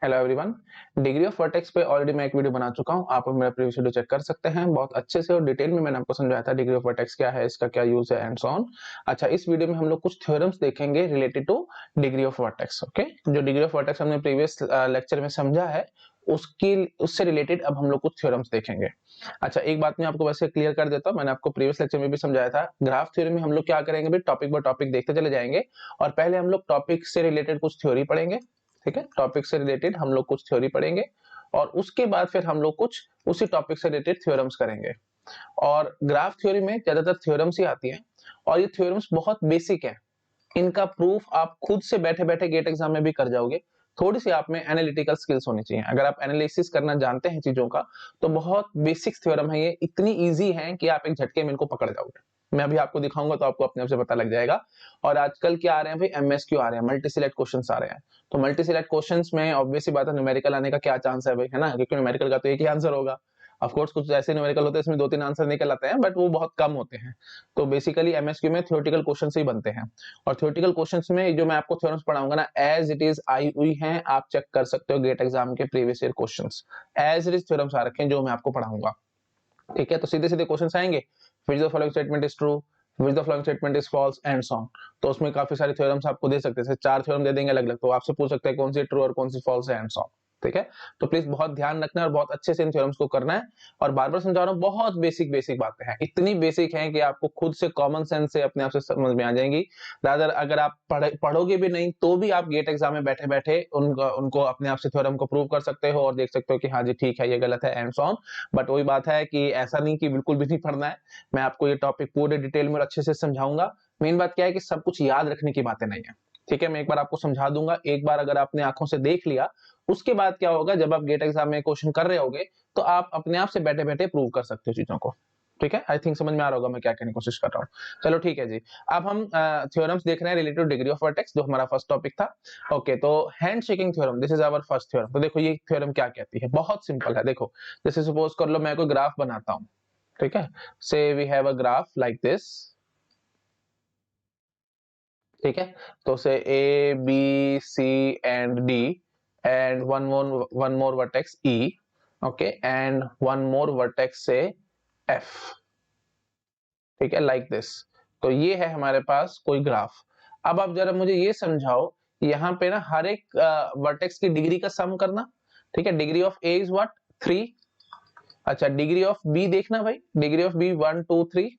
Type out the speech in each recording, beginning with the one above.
Hello everyone. Degree of vertex पे already मैं एक वीडियो बना चुका हूं, आप मेरा प्रीवियस वीडियो चेक कर सकते हैं। बहुत अच्छे से और डिटेल में मैंने आपको समझाया था डिग्री ऑफ वर्टेक्स क्या है, इसका क्या यूज है एंड सो ऑन। अच्छा, इस वीडियो में हम लोग कुछ थ्योरम्स देखेंगे related two degree of vertex. Okay, जो डिग्री ऑफ वर्टेक्स हमने प्रीवियस लेक्चर में समझा है उससे रिलेटेड अब हम लोग कुछ थ्योरम्स देखेंगे। अच्छा, एक बात मैं आपको वैसे क्लियर कर देता हूँ, मैंने आपको प्रीवियस लेक्चर में भी समझाया था। ग्राफ थ्योरी में हम लोग क्या करेंगे भी, टॉपिक बाय टॉपिक देखते चले जाएंगे और पहले हम लोग टॉपिक से रिलेटेड कुछ थ्योरी पढ़ेंगे। ठीक है, टॉपिक से रिलेटेड हम लोग कुछ थ्योरी पढ़ेंगे और उसके बाद फिर हम लोग कुछ उसी टॉपिक से रिलेटेड थ्योरम्स करेंगे। और ग्राफ थ्योरी में ज्यादातर थ्योरम्स ही आती हैं और ये थ्योरम्स बहुत बेसिक है। इनका प्रूफ आप खुद से बैठे बैठे गेट एग्जाम में भी कर जाओगे। थोड़ी सी आप में एनालिटिकल स्किल्स होनी चाहिए। अगर आप एनालिसिस करना जानते हैं चीजों का तो बहुत बेसिक थ्योरम है ये, इतनी इजी है कि आप एक झटके में इनको पकड़ जाओगे। मैं अभी आपको दिखाऊंगा तो आपको अपने आप से पता लग जाएगा। और आजकल क्या आ रहे हैं भाई, एमएसक्यू आ रहे हैं, मल्टी सिलेक्ट क्वेश्चंस आ रहे हैं। तो मल्टी सिलेक्ट क्वेश्चंस में ऑब्वियस सी बात है न्यूमेरिकल आने का क्या चांस है भाई, है ना, क्योंकि न्यूमेरिकल का तो एक ही आंसर होगा। ऑफ कोर्स कुछ ऐसे न्यूमेरिकल होते हैं इसमें 2-3 आंसर निकल आते हैं, बट वो बहुत कम होते हैं। तो बेसिकली एमएसक्यू में थ्योरेटिकल क्वेश्चंस ही बनते हैं। और थ्योरेटिकल क्वेश्चंस में जो मैं आपको थ्योरम्स पढ़ाऊंगा ना, एज इट इज आई हुई हैं, आप चेक कर सकते हो गेट एग्जाम के previous year questions. As it is theorems आ रखे हैं जो मैं आपको पढ़ाऊंगा। ठीक है, तो सीधे सीधे क्वेश्चंस आएंगे, which the following statement is true, which the following statement is false and so on. तो उसमें काफी सारे थ्योरम्स आपको दे सकते हैं, 4 थ्योरम दे देंगे अलग अलग, तो आपसे पूछ सकते हैं कौन सी ट्रू और कौन सी फॉल्स है एंड सो ऑन। ठीक है, तो प्लीज बहुत ध्यान रखना है और बहुत अच्छे से इन थ्योरम्स को करना है। और बार बार समझा रहा हूँ, बहुत बेसिक बेसिक बातें हैं, इतनी बेसिक हैं कि आपको खुद से कॉमन सेंस से अपने आप से समझ में आ जाएंगी। रादर अगर आप पढ़ोगे भी नहीं तो भी आप गेट एग्जाम में बैठे बैठे उनको अपने आप से थ्योरम को प्रूव कर सकते हो और देख सकते हो कि हाँ जी ठीक है, ये गलत है एंड सो ऑन। बट वही बात है कि ऐसा नहीं कि बिल्कुल भी नहीं पढ़ना है। मैं आपको ये टॉपिक पूरे डिटेल में और अच्छे से समझाऊंगा। मेन बात क्या है कि सब कुछ याद रखने की बातें नहीं है। ठीक है, मैं एक बार आपको समझा दूंगा, एक बार अगर आपने आंखों से देख लिया, उसके बाद क्या होगा, जब आप गेट एग्जाम में क्वेश्चन कर रहे होगे तो आप अपने आप से बैठे बैठे प्रूव कर सकते हो चीजों को। ठीक है, आई थिंक समझ में आ रहा होगा मैं क्या कहने की कोशिश कर रहा हूँ। चलो ठीक है जी, अब हम थ्योरम्स देख रहे हैं रिलेटेड डिग्री ऑफ वर्टेक्स, जो हमारा फर्स्ट टॉपिक था। ओके, तो hand shaking theorem, this is our first theorem. तो देखो ये थ्योरम क्या कहती है, बहुत सिंपल है। देखो जैसे सपोज कर लो मैं कोई ग्राफ बनाता हूँ। ठीक है, say we have a graph like this. ठीक है, तो say A B C and D and one more vertex E. Okay, and one more vertex say F. ठीक है, लाइक दिस। तो ये है हमारे पास कोई ग्राफ। अब आप जरा मुझे ये समझाओ, यहाँ पे ना हर एक वर्टेक्स की डिग्री का सम करना। ठीक है, degree of A is what, 3। अच्छा, डिग्री ऑफ बी देखना भाई, degree of B 1 2 3।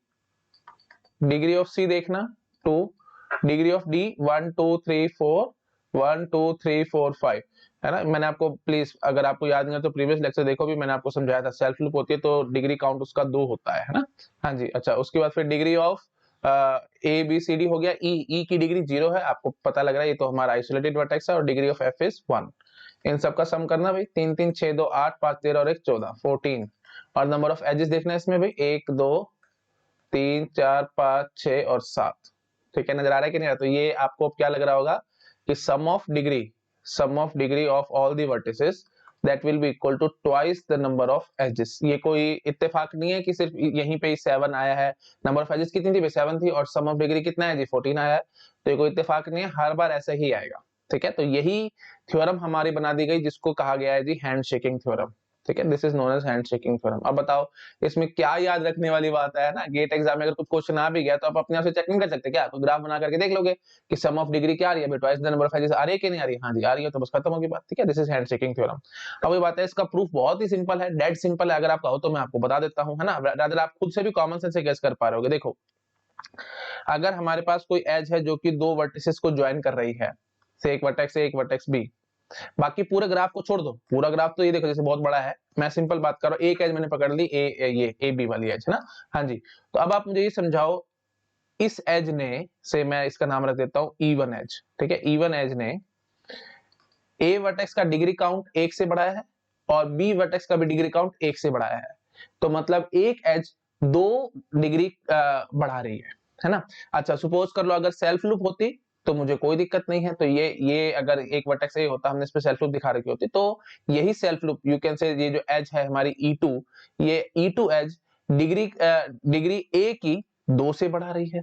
Degree of C देखना 2। डिग्री ऑफ डी 1 2 3 4, 1 2 3 4 5, है ना। मैंने आपको प्लीज अगर आपको याद नहीं है तो प्रीवियस लेक्चर देखो, भी मैंने आपको समझाया था। सेल्फ लूप होती है तो डिग्री काउंट उसका 2 होता है ना। हाँ जी, अच्छा उसके बाद फिर degree of A B C D हो गया। ई की डिग्री 0 है, आपको पता लग रहा है, ये तो हमारा आइसोलेटेड वर्टेक्स है। और डिग्री ऑफ एफ इज 1। इन सबका सम करना भाई, 3 3 6 2 8 5 13 और 1 14, 14। और नंबर ऑफ एजेस देखना है इसमें भाई, 1 2 3 4 5 6 और 7। ठीक है, नजर आ रहा है कि नहीं आ रहा। तो ये आपको क्या लग रहा होगा कि sum of degree of all the vertices that will be equal to twice the number of edges. ये कोई इत्तेफाक नहीं है कि सिर्फ यहीं पे 7 आया है। नंबर ऑफ एजेस कितनी थी, 7 थी, और सम ऑफ डिग्री कितना है जी, 14 आया है। तो ये कोई इत्तेफाक नहीं है, हर बार ऐसा ही आएगा। ठीक है, तो यही थ्योरम हमारी बना दी गई जिसको कहा गया है जी हैंड शेकिंग थ्योरम। ठीक है, this is known as hand shaking theorem. अब बताओ इसमें क्या याद रखने वाली बात है ना। गेट एग्जाम में अगर कुछ क्वेश्चन आ भी गया तो आप अपने आप से चेक नहीं कर सकते क्या, तो ग्राफ बना करके देख लोगे कि सम ऑफ डिग्री क्या आ रही है, twice the number of edges आ रही है कि नहीं आ रही है, हाँ जी आ रही है, तो बस खत्म होगी बात। ठीक है, this is hand shaking theorem. अब ये बात है, इसका प्रूफ बहुत ही सिंपल है, डेड सिंपल है। अगर आप कहो तो मैं आपको बता देता हूँ, है ना, रादर आप खुद से भी कॉमन सेंस से गेस कर पा रहे होगे। देखो अगर हमारे पास कोई एज है जो कि 2 वर्टिसेस को ज्वाइन कर रही है, से एक वर्टेक्स ए एक वर्टेक्स बी, बाकी पूरे ग्राफ को छोड़ दो। पूरा ग्राफ तो ये देखो जैसे बहुत बड़ा है, मैं सिंपल बात कर रहा हूँ, एक एज मैंने पकड़ ली, ये ए बी वाली एज है ना। हाँ जी, तो अब आप मुझे ये समझाओ, इस एज ने, से मैं इसका नाम रख देता हूँ E1 एज। ठीक है, E1 एज ने ए वर्टेक्स का डिग्री काउंट 1 से बढ़ाया है और बी वर्टेक्स का भी डिग्री काउंट 1 से बढ़ाया है। तो मतलब एक एज 2 डिग्री बढ़ा रही है ना। अच्छा, सपोज कर लो अगर सेल्फ लूप होती तो मुझे कोई दिक्कत नहीं है। तो ये अगर एक वर्टेक्स ए होता, हमने इस पे सेल्फ लूप दिखा रखी होती, तो यही सेल्फ लूप यू कैन से, ये जो एज है हमारी E2, ये E2 एज डिग्री ए की 2 से बढ़ा रही है।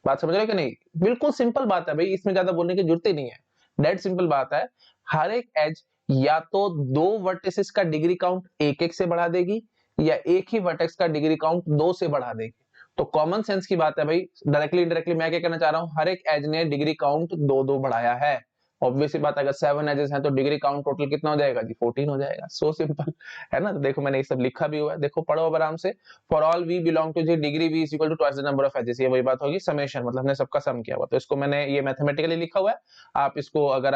बात समझ रहे हो कि नहीं, बिल्कुल सिंपल बात है भाई, इसमें ज्यादा बोलने की जरूरत ही नहीं है, डेड सिंपल बात है। हर एक एज या तो दो वर्टिसेस का डिग्री काउंट एक एक से बढ़ा देगी, या एक ही वर्टेक्स का डिग्री काउंट 2 से बढ़ा देगी। तो कॉमन सेंस की बात है भाई, डायरेक्टली इनडायरेक्टली मैं क्या कहना चाह रहा हूं, हर एक एज ने डिग्री काउंट 2-2 बढ़ाया है। ऑब्वियसली बात, अगर 7 एजेस हैं तो डिग्री काउंट टोटल कितना हो जाएगा जी, 14 हो जाएगा। सो सिंपल है ना। तो देखो मैंने ये सब लिखा भी हुआ है, देखो पढ़ो अब आराम से। For all V belong to G degree V is equal to twice the number of edges, ये वही बात होगी, समेशन मतलब हमने सबका सम किया हुआ। तो इसको मैंने ये मैथमेटिकली लिखा हुआ है। आप इसको अगर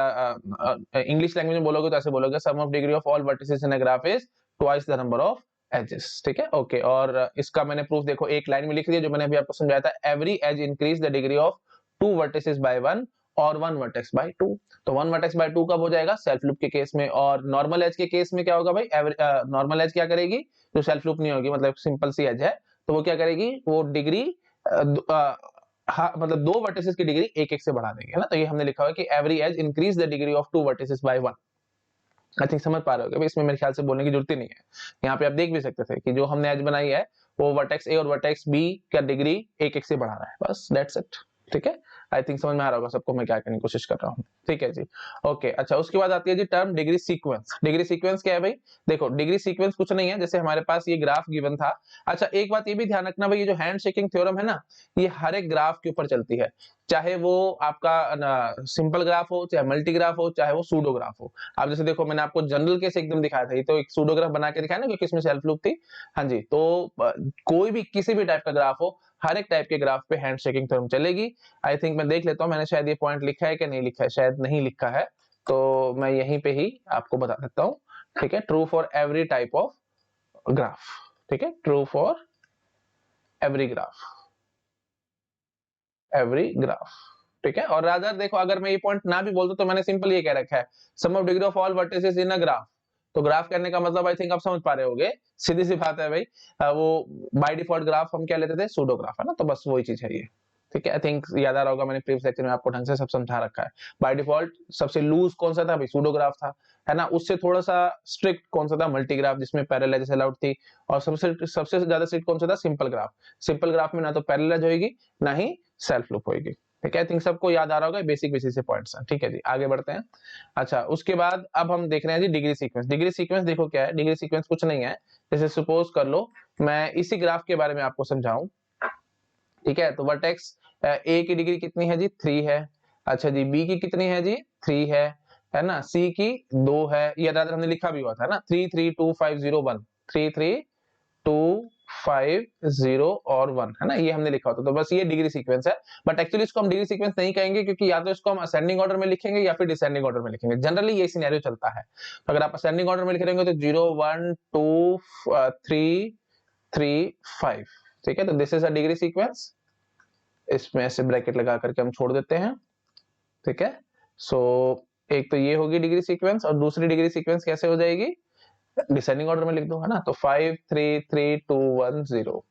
इंग्लिश लैंग्वेज में बोलोगे तो ऐसे बोलोगे, sum of degree of all vertices in a graph is twice the number of edges. ठीक है, ओके। और इसका मैंने प्रूफ देखो एक लाइन में लिख दिया, जो मैंने अभी आपको समझाया था, every edge increase the degree of 2 vertices by 1 और 1 वर्टेक्स बाय 2। तो 1 वर्टेक्स बाय 2 कब हो जाएगा, सेल्फ लूप के केस में। और नॉर्मल एज के केस में क्या होगा भाई, नॉर्मल एज क्या करेगी, जो सेल्फ लूप नहीं होगी, मतलब सिंपल सी एज है, तो वो क्या करेगी, वो डिग्री मतलब 2 वर्टिसेस की डिग्री एक एक से बढ़ा देंगे, है ना। तो ये हमने लिखा हुआ है कि every edge increase the degree of 2 vertices by 1। I think समझ पा रहे हो, इसमें मेरे ख्याल से बोलने की जरूरत ही नहीं है। यहाँ पे आप देख भी सकते थे कि जो हमने एज बनाई है वो वर्टेक्स ए और वर्टेक्स बी का डिग्री एक एक से बढ़ा रहा है, बस दैट्स इट। ठीक है, आई थिंक समझ में आ रहा होगा सबको मैं क्या करने की कोशिश कर रहा हूँ। ठीक है जी, ओके। अच्छा, उसके बाद आती है जी term degree sequence. Degree sequence क्या है भाई, देखो डिग्री सीक्वेंस कुछ नहीं है, जैसे हमारे पास ये ग्राफ गिवन था। अच्छा, एक बात ये भी ध्यान रखना भाई, ये जो हैंड शेकिंग थ्योरम है ना, ये हर एक ग्राफ के ऊपर चलती है, चाहे वो आपका सिंपल ग्राफ हो, चाहे मल्टी ग्राफ हो, चाहे वो सूडो ग्राफ हो। आप जैसे देखो मैंने आपको जनरल केस एकदम दिखाया था, ये तो एक सूडो ग्राफ बना के दिखाया ना, क्योंकि इसमें सेल्फ लूप थी। हाँ जी, तो कोई भी किसी भी टाइप का ग्राफ हो, हर एक टाइप के ग्राफ पे हैंड शेकिंग थ्योरम चलेगी। आई थिंक मैं देख लेता हूँ मैंने शायद ये पॉइंट लिखा है कि नहीं लिखा है, शायद नहीं लिखा है, तो मैं यहीं पे ही आपको बता देता हूँ। ठीक है, true for every type of graph. ठीक है, true for every graph, every graph. ठीक है, और रादर देखो अगर मैं ये पॉइंट ना भी बोलता तो मैंने सिंपल ये कह रखा है, sum of degree of all vertices in a graph. तो ग्राफ करने का मतलब आई थिंक आप समझ पा रहे होगे, सीधी सी बात है भाई। वो बाय डिफॉल्ट ग्राफ हम क्या लेते थे, सूडो ग्राफ, है ना। तो बस वही चीज है ये। ठीक है, आई थिंक याद आ रहा होगा, मैंने प्रीवियस लेक्चर में आपको ढंग से सब समझा रखा है। बाय डिफॉल्ट सबसे लूज कौन सा था भाई, सूडो ग्राफ था, है ना। उससे थोड़ा सा स्ट्रिक्ट कौन सा था, मल्टी ग्राफ, जिसमें पैरेलल एजेस अलाउड थी। और सबसे सबसे ज्यादा स्ट्रिक्ट कौन सा था, सिंपल ग्राफ। सिंपल ग्राफ में ना तो पैरेलल एज होगी, ना ही सेल्फ लूप होगी। ठीक है, आई थिंक सबको याद आ रहा होगा, बेसिक बेसिक से पॉइंट्स हैं। ठीक है जी, आगे बढ़ते हैं। अच्छा, उसके बाद अब हम देख रहे हैं जी डिग्री सीक्वेंस। डिग्री सीक्वेंस देखो क्या है, डिग्री सीक्वेंस कुछ नहीं है, जैसे सपोज कर लो मैं इसी ग्राफ के बारे में आपको समझाऊं। ठीक है, तो वर्टेक्स ए की डिग्री कितनी है जी, 3 है। अच्छा जी, बी की कितनी है जी, 3 है ना। सी की 2 है, ये रादर हमने लिखा भी हुआ था ना, 3 3 2 5 0 1, 3 3 2 5 0 और 1, है ना, ये हमने लिखा होता। तो बस ये डिग्री सीक्वेंस है। बट एक्चुअली इसको हम डिग्री सीक्वेंस नहीं कहेंगे, क्योंकि या तो इसको हम असेंडिंग ऑर्डर में लिखेंगे या फिर डिसेंडिंग ऑर्डर में लिखेंगे। जनरली ये सिनेरियो चलता है। तो अगर आप असेंडिंग ऑर्डर में लिख रहे तो 0 1 2 3 3 5। ठीक है, तो this is a degree sequence. इसमें ऐसे ब्रैकेट लगा करके हम छोड़ देते हैं। ठीक है, सो एक तो ये होगी डिग्री सीक्वेंस, और दूसरी डिग्री सीक्वेंस कैसे हो जाएगी, डिसेंडिंग ऑर्डर में लिख दो, है ना। तो 5 3 3 2 1 0।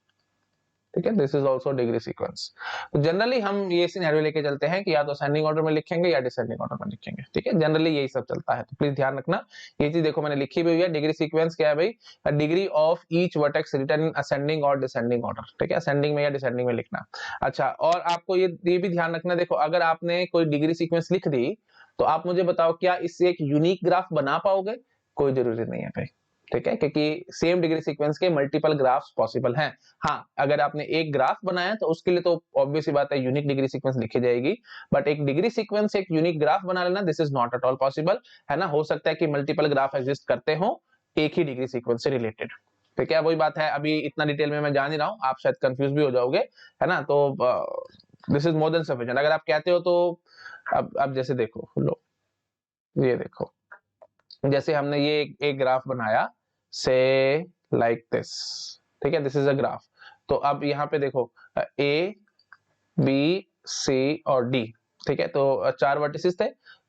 ठीक है, this is also degree sequence. तो जनरली हम ये सिनेरियो लेके चलते हैं कि या तो असेंडिंग ऑर्डर में लिखेंगे या डिसेंडिंग ऑर्डर में लिखेंगे। ठीक है, जनरली यही सब चलता है, तो प्लीज ध्यान रखना। ये चीज देखो मैंने लिखी भी हुई है, डिग्री सीक्वेंस क्या है भाई, degree of each vertex written in ascending और डिसेंडिंग ऑर्डर। ठीक है, असेंडिंग में या डिसेंडिंग में लिखना। अच्छा, और आपको ये भी ध्यान रखना, देखो अगर आपने कोई डिग्री सीक्वेंस लिख दी, तो आप मुझे बताओ क्या इससे एक यूनिक ग्राफ बना पाओगे, कोई जरूरी नहीं है भाई। ठीक है, क्योंकि सेम डिग्री सीक्वेंस के मल्टीपल ग्राफ्स पॉसिबल हैं। हाँ, अगर आपने एक ग्राफ बनाया तो उसके लिए तो ऑब्वियस बात है यूनिक डिग्री सीक्वेंस लिखी जाएगी। बट एक डिग्री सीक्वेंस से एक यूनिक ग्राफ बना लेना, this is not at all possible, है ना। हो सकता है कि मल्टीपल ग्राफ एग्जिस्ट करते हो एक ही डिग्री सीक्वेंस से रिलेटेड। तो क्या वही बात है, अभी इतना डिटेल में मैं जान ही रहा हूँ, आप शायद कंफ्यूज भी हो जाओगे, है ना। तो this is more than sufficient अगर आप कहते हो तो। अब जैसे देखो लो, ये देखो, जैसे हमने ये एक ग्राफ बनाया से लाइक दिस। ठीक है, दिस इज अ ग्राफ। तो अब यहाँ पे देखो ए बी सी और डी। ठीक है, तो 4 वर्टिसेस थे,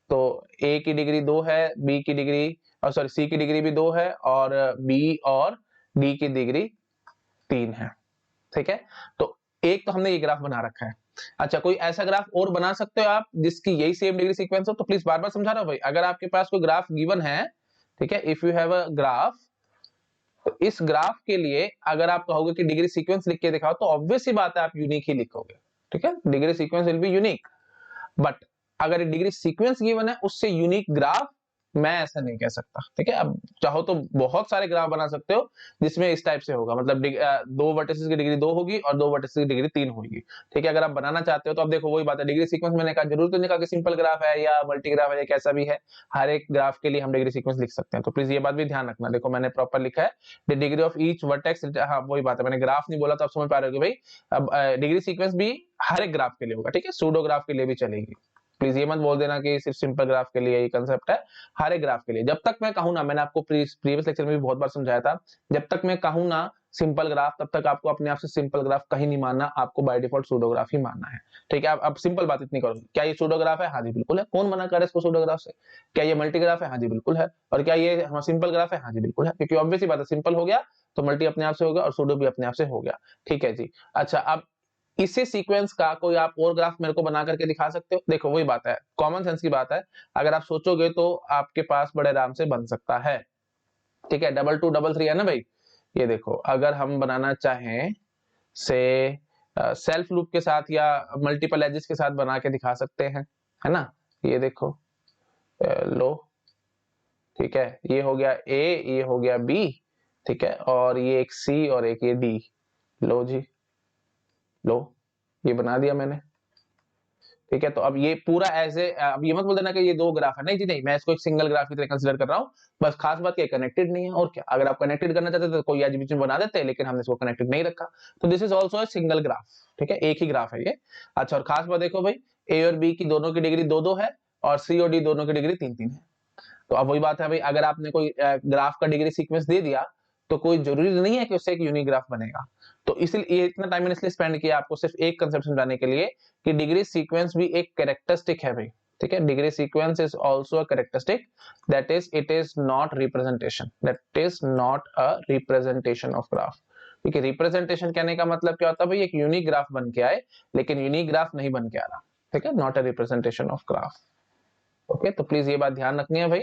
तो ए की डिग्री 2 है, बी की डिग्री और सॉरी सी की डिग्री भी 2 है, और बी और डी की डिग्री 3 है। ठीक है, तो एक तो हमने ये ग्राफ बना रखा है। अच्छा, कोई ऐसा ग्राफ और बना सकते हो आप जिसकी यही सेम डिग्री सीक्वेंस हो, तो प्लीज बार बार समझा रहा हूं भाई, अगर आपके पास कोई ग्राफ गिवन है, ठीक है, if you have a graph, तो इस ग्राफ के लिए अगर आप कहोगे कि डिग्री सीक्वेंस लिख के दिखाओ, तो ऑब्वियस सी बात है आप यूनिक ही लिखोगे। ठीक है, degree sequence will be unique. But अगर डिग्री सीक्वेंस गिवन है, उससे यूनिक ग्राफ मैं ऐसा नहीं कह सकता, ठीक है। अब चाहो तो बहुत सारे ग्राफ बना सकते हो जिसमें इस टाइप से होगा, मतलब दो वर्टिसेस की डिग्री 2 होगी और दो वर्टिसेस की डिग्री 3 होगी, ठीक है। अगर आप बनाना चाहते हो तो अब देखो वही बात है, डिग्री सीक्वेंस मैंने कहा जरूर तो नहीं कहा कि सिंपल ग्राफ है या मल्टी ग्राफ है या कैसा भी है, हर एक ग्राफ के लिए हम डिग्री सीक्वेंस लिख सकते हैं। तो प्लीज ये बात भी ध्यान रखना, देखो मैंने प्रॉपर लिखा है the degree of each vertex, हाँ वही बात है, मैंने ग्राफ नहीं बोला तो आप समझ पा रहे हो कि भाई अब डिग्री सीक्वेंस भी हर एक ग्राफ के लिए होगा, ठीक है, सूडो ग्राफ के लिए भी चलेगी। प्लीज ये मत बोल देना कि सिर्फ सिंपल ग्राफ के लिए ये कंसेप्ट है, हर एक ग्राफ के लिए। जब तक मैं कहूं ना, मैंने आपको प्रीवियस लेक्चर में भी बहुत बार समझाया था, जब तक मैं कहूं ना सिंपल ग्राफ, तब तक आपको अपने आप से सिंपल ग्राफ कहीं नहीं मानना, आपको बाय डिफॉल्ट सूडोग्राफ ही मानना है, ठीक है। अब सिंपल बात इतनी करो, क्या ये सूडोग्राफ है? हाँ जी बिल्कुल है। कौन मना कर रहा है इसको सूडोग्राफ से? क्या ये मल्टीग्राफ है? हाँ जी बिल्कुल है। और क्या ये सिंपल ग्राफ है? हाँ जी बिल्कुल है, क्योंकि ऑब्वियस ही बात है, सिंपल हो गया तो मल्टी अपने आप से हो गया और सूडो भी अपने आप से हो गया, ठीक है जी। अच्छा, अब इसी सीक्वेंस का कोई आप और ग्राफ मेरे को बना करके दिखा सकते हो? देखो वही बात है, कॉमन सेंस की बात है, अगर आप सोचोगे तो आपके पास बड़े आराम से बन सकता है, ठीक है। 2 2 3 है ना भाई, ये देखो अगर हम बनाना चाहें से सेल्फ लूप के साथ या मल्टीपल एजेस के साथ बना के दिखा सकते हैं, है ना। ये देखो लो, ठीक है, ये हो गया ए, ये हो गया बी, ठीक है, और ये एक सी और एक ये डी। लो जी, लो ये बना दिया मैंने, ठीक है। तो अब ये पूरा ऐसे, अब ये मत बोल देना कि ये दो ग्राफ है, नहीं जी नहीं, मैं इसको एक सिंगल ग्राफ की तरह कंसीडर कर रहा हूँ। बस खास बात ये कनेक्टेड नहीं है, और क्या, अगर आप कनेक्टेड करना चाहते तो कोई आज बीच में बना देते, लेकिन हमने इसको कनेक्टेड नहीं रखा, तो this is also a single graph, ठीक है, एक ही ग्राफ है ये। अच्छा, और खास बात देखो भाई, ए और बी की दोनों की डिग्री 2 2 है और सी और डी दोनों की डिग्री 3 3 है। तो अब वही बात है भाई, अगर आपने कोई ग्राफ का डिग्री सीक्वेंस दे दिया तो कोई जरूरी नहीं है कि उससे एक यूनिक ग्राफ बनेगा। तो इसलिए इतना टाइम मैंने इसलिए स्पेंड किया आपको सिर्फ एक कंसेप्ट समझाने के लिए कि डिग्री सीक्वेंस भी एक कैरेक्टरिस्टिक है भाई, ठीक है। Degree sequence is also a characteristic, that is it is not representation, that is not a representation of graph. क्योंकि रिप्रेजेंटेशन कहने का मतलब क्या होता है भाई, एक यूनिक ग्राफ बन के आए, लेकिन यूनिक ग्राफ नहीं बन के आ रहा, ठीक है, not a representation of graph. Okay, तो प्लीज ये बात ध्यान रखनी है भाई,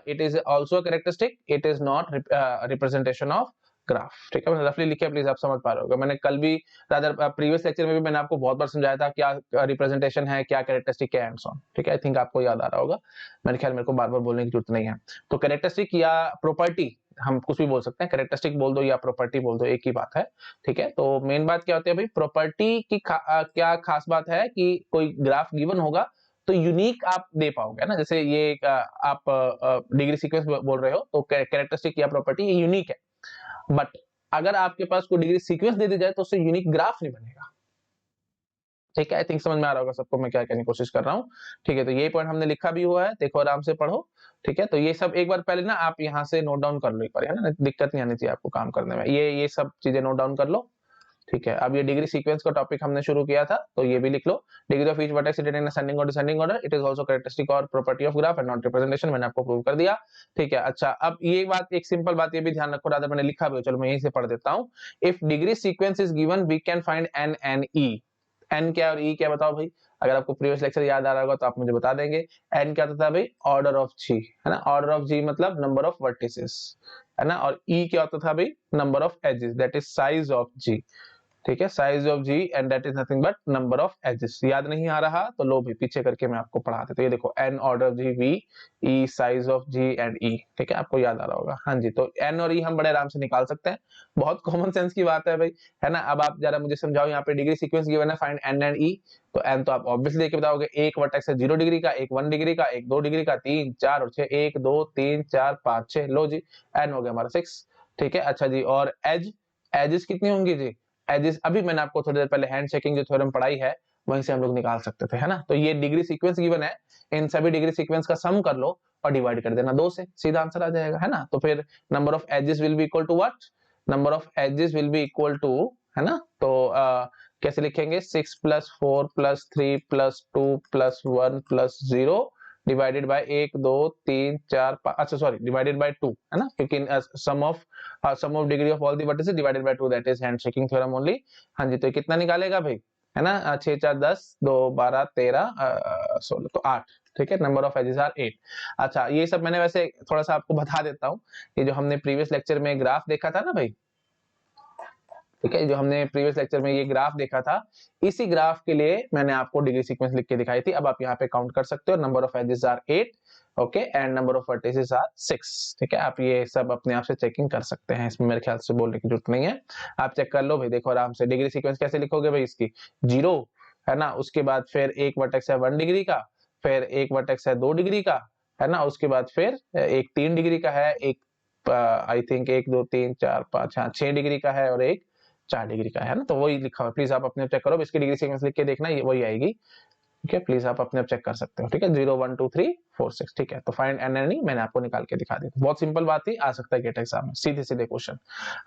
it is also characteristic, it is not representation of graph, ठीक है। मैंने रफली लिखा है, प्लीज आप समझ पा रहे होगे। मैंने कल भी रादर प्रीवियस लेक्चर में भी मैंने आपको बहुत बार समझाया था क्या रिप्रेजेंटेशन है, क्या कैरेक्टरिस्टिक है एंड सो ऑन, ठीक है। आई थिंक आपको याद आ रहा होगा, मेरे ख्याल मेरे को बार बार बोलने की जरूरत नहीं है। तो कैरेक्टरिस्टिक या प्रॉपर्टी, हम कुछ भी बोल सकते हैं, कैरेक्टरिस्टिक बोल दो या प्रॉपर्टी बोल दो, एक ही बात है, ठीक है। तो मेन बात क्या होती है भाई, प्रॉपर्टी की क्या खास बात है कि कोई ग्राफ गिवन होगा तो यूनिक आप दे पाओगे ना, जैसे ये आप डिग्री सीक्वेंस बोल रहे हो तो कैरेक्टरिस्टिक या प्रॉपर्टी ये यूनिक है, बट अगर आपके पास कोई डिग्री सीक्वेंस दे दी जाए तो उससे यूनिक ग्राफ नहीं बनेगा, ठीक है। आई थिंक समझ में आ रहा होगा सबको मैं क्या कहने की कोशिश कर रहा हूँ, ठीक है। तो ये पॉइंट हमने लिखा भी हुआ है, देखो आराम से पढ़ो, ठीक है। तो ये सब एक बार पहले ना आप यहाँ से नोट डाउन कर लो एक बार, है ना, दिक्कत नहीं आनी चाहिए आपको काम करने में, ये सब चीजें नोट डाउन कर लो, ठीक है। अब ये डिग्री सीक्वेंस का टॉपिक हमने शुरू किया था, तो ये भी लिख लो, degree of each vertex in ascending और descending order, it is also characteristic और property of graph and not representation, मैंने आपको प्रूव कर दिया, ठीक है। अच्छा, अब ये बात एक सिंपल बात ये भी ध्यान रखो, रादर मैंने लिखा भी, चलो मैं यहीं से पढ़ देता हूँ। If degree sequence is given we can find N and E. N क्या और ई क्या बताओ भाई, अगर आपको प्रीवियस लेक्चर याद आ रहा होगा तो आप मुझे बता देंगे। एन क्या होता था भाई, ऑर्डर ऑफ जी, है ना, ऑर्डर ऑफ जी मतलब नंबर ऑफ वर्टिसेस, है ना। और ई क्या होता था भाई, number of edges, that is size of G, ठीक है, size of G and that is nothing but number of edges. याद नहीं आ रहा तो लो भी पीछे करके मैं आपको पढ़ा देता हूं। ये देखो n order of G, V E size of G and E, ठीक है, आपको याद आ रहा होगा। हाँ जी, तो एन और ई हम बड़े आराम से निकाल सकते हैं, बहुत कॉमन सेंस की बात है भाई, है ना। अब आप जरा मुझे समझाओ, यहाँ पे डिग्री सीक्वेंस गिवन है, फाइंड एन एंड ई। तो एन तो आप ऑब्वियसली देख के बताओगे, एक वर्टेक्स है 0 डिग्री का, एक 1 डिग्री का, एक 2 डिग्री का, 3 4 और 6, 1 2 3 4 5 6, लो जी एन हो गया हमारा 6, ठीक है। अच्छा जी, और एज, एजेस कितनी होंगी जी, एजेस अभी मैंने आपको थोड़ी देर पहले हैंड शेकिंग जो थ्योरम पढ़ाई है वहीं से हम लोग निकाल सकते थे, है ना। तो ये डिग्री सीक्वेंस गिवन है, इन सभी डिग्री सीक्वेंस का सम कर लो और डिवाइड कर देना 2 से, सीधा आंसर आ जाएगा, है ना। तो फिर number of edges will be equal to what, number of edges will be equal to, है ना। तो कैसे लिखेंगे, 6 plus 4 plus 3 plus 2 plus 1 plus 0 divided by 1 2 3 4 5, अच्छा सॉरी डिवाइडेड बाय 2, है ना, क्योंकि sum of degree of all the vertices divided by 2, that is handshaking theorem only. हाँ जी, तो कितना निकालेगा भाई, है ना, 6 4 10 2 12 13 16, तो 8, ठीक है। Number of edges are 8। अच्छा, ये सब मैंने वैसे थोड़ा सा आपको बता देता हूँ, ये जो हमने प्रीवियस लेक्चर में ग्राफ देखा था ना भाई, ठीक है, जो हमने प्रीवियस लेक्चर में ये ग्राफ देखा था, इसी ग्राफ के लिए मैंने आपको डिग्री सीक्वेंस लिख के दिखाई थी। अब आप यहाँ पे काउंट कर सकते हो, number of edges are 8, okay, and number of vertices are 6। ठीक है, आप ये सब अपने आप से चेकिंग कर सकते हैं, इसमें मेरे ख्याल से बोलने की जरूरत नहीं है, आप चेक कर लो भाई। देखो आराम से डिग्री सीक्वेंस कैसे लिखोगे भाई, इसकी 0 है ना, उसके बाद फिर एक वर्टेक्स है 1 डिग्री का, फिर एक वर्टेक्स है 2 डिग्री का, है ना, उसके बाद फिर एक 3 डिग्री का है, एक आई थिंक 1 2 3 4 5 हाँ 6 डिग्री का है, और एक 4 डिग्री का है ना। तो वही लिखा हुआ, प्लीज आप अपने चेक करो, इसकी डिग्री सीक्वेंस लिख के देखना, ये वही आएगी। ठीक है, प्लीज आप अपने आप चेक कर सकते हो। ठीक है, 0 1 2 3 4 6। ठीक है, तो फाइंड एन एन ई मैंने आपको निकाल के दिखा दी, बहुत सिंपल बात थी, आ सकता है गेट एग्जाम में सीधे सीधे क्वेश्चन।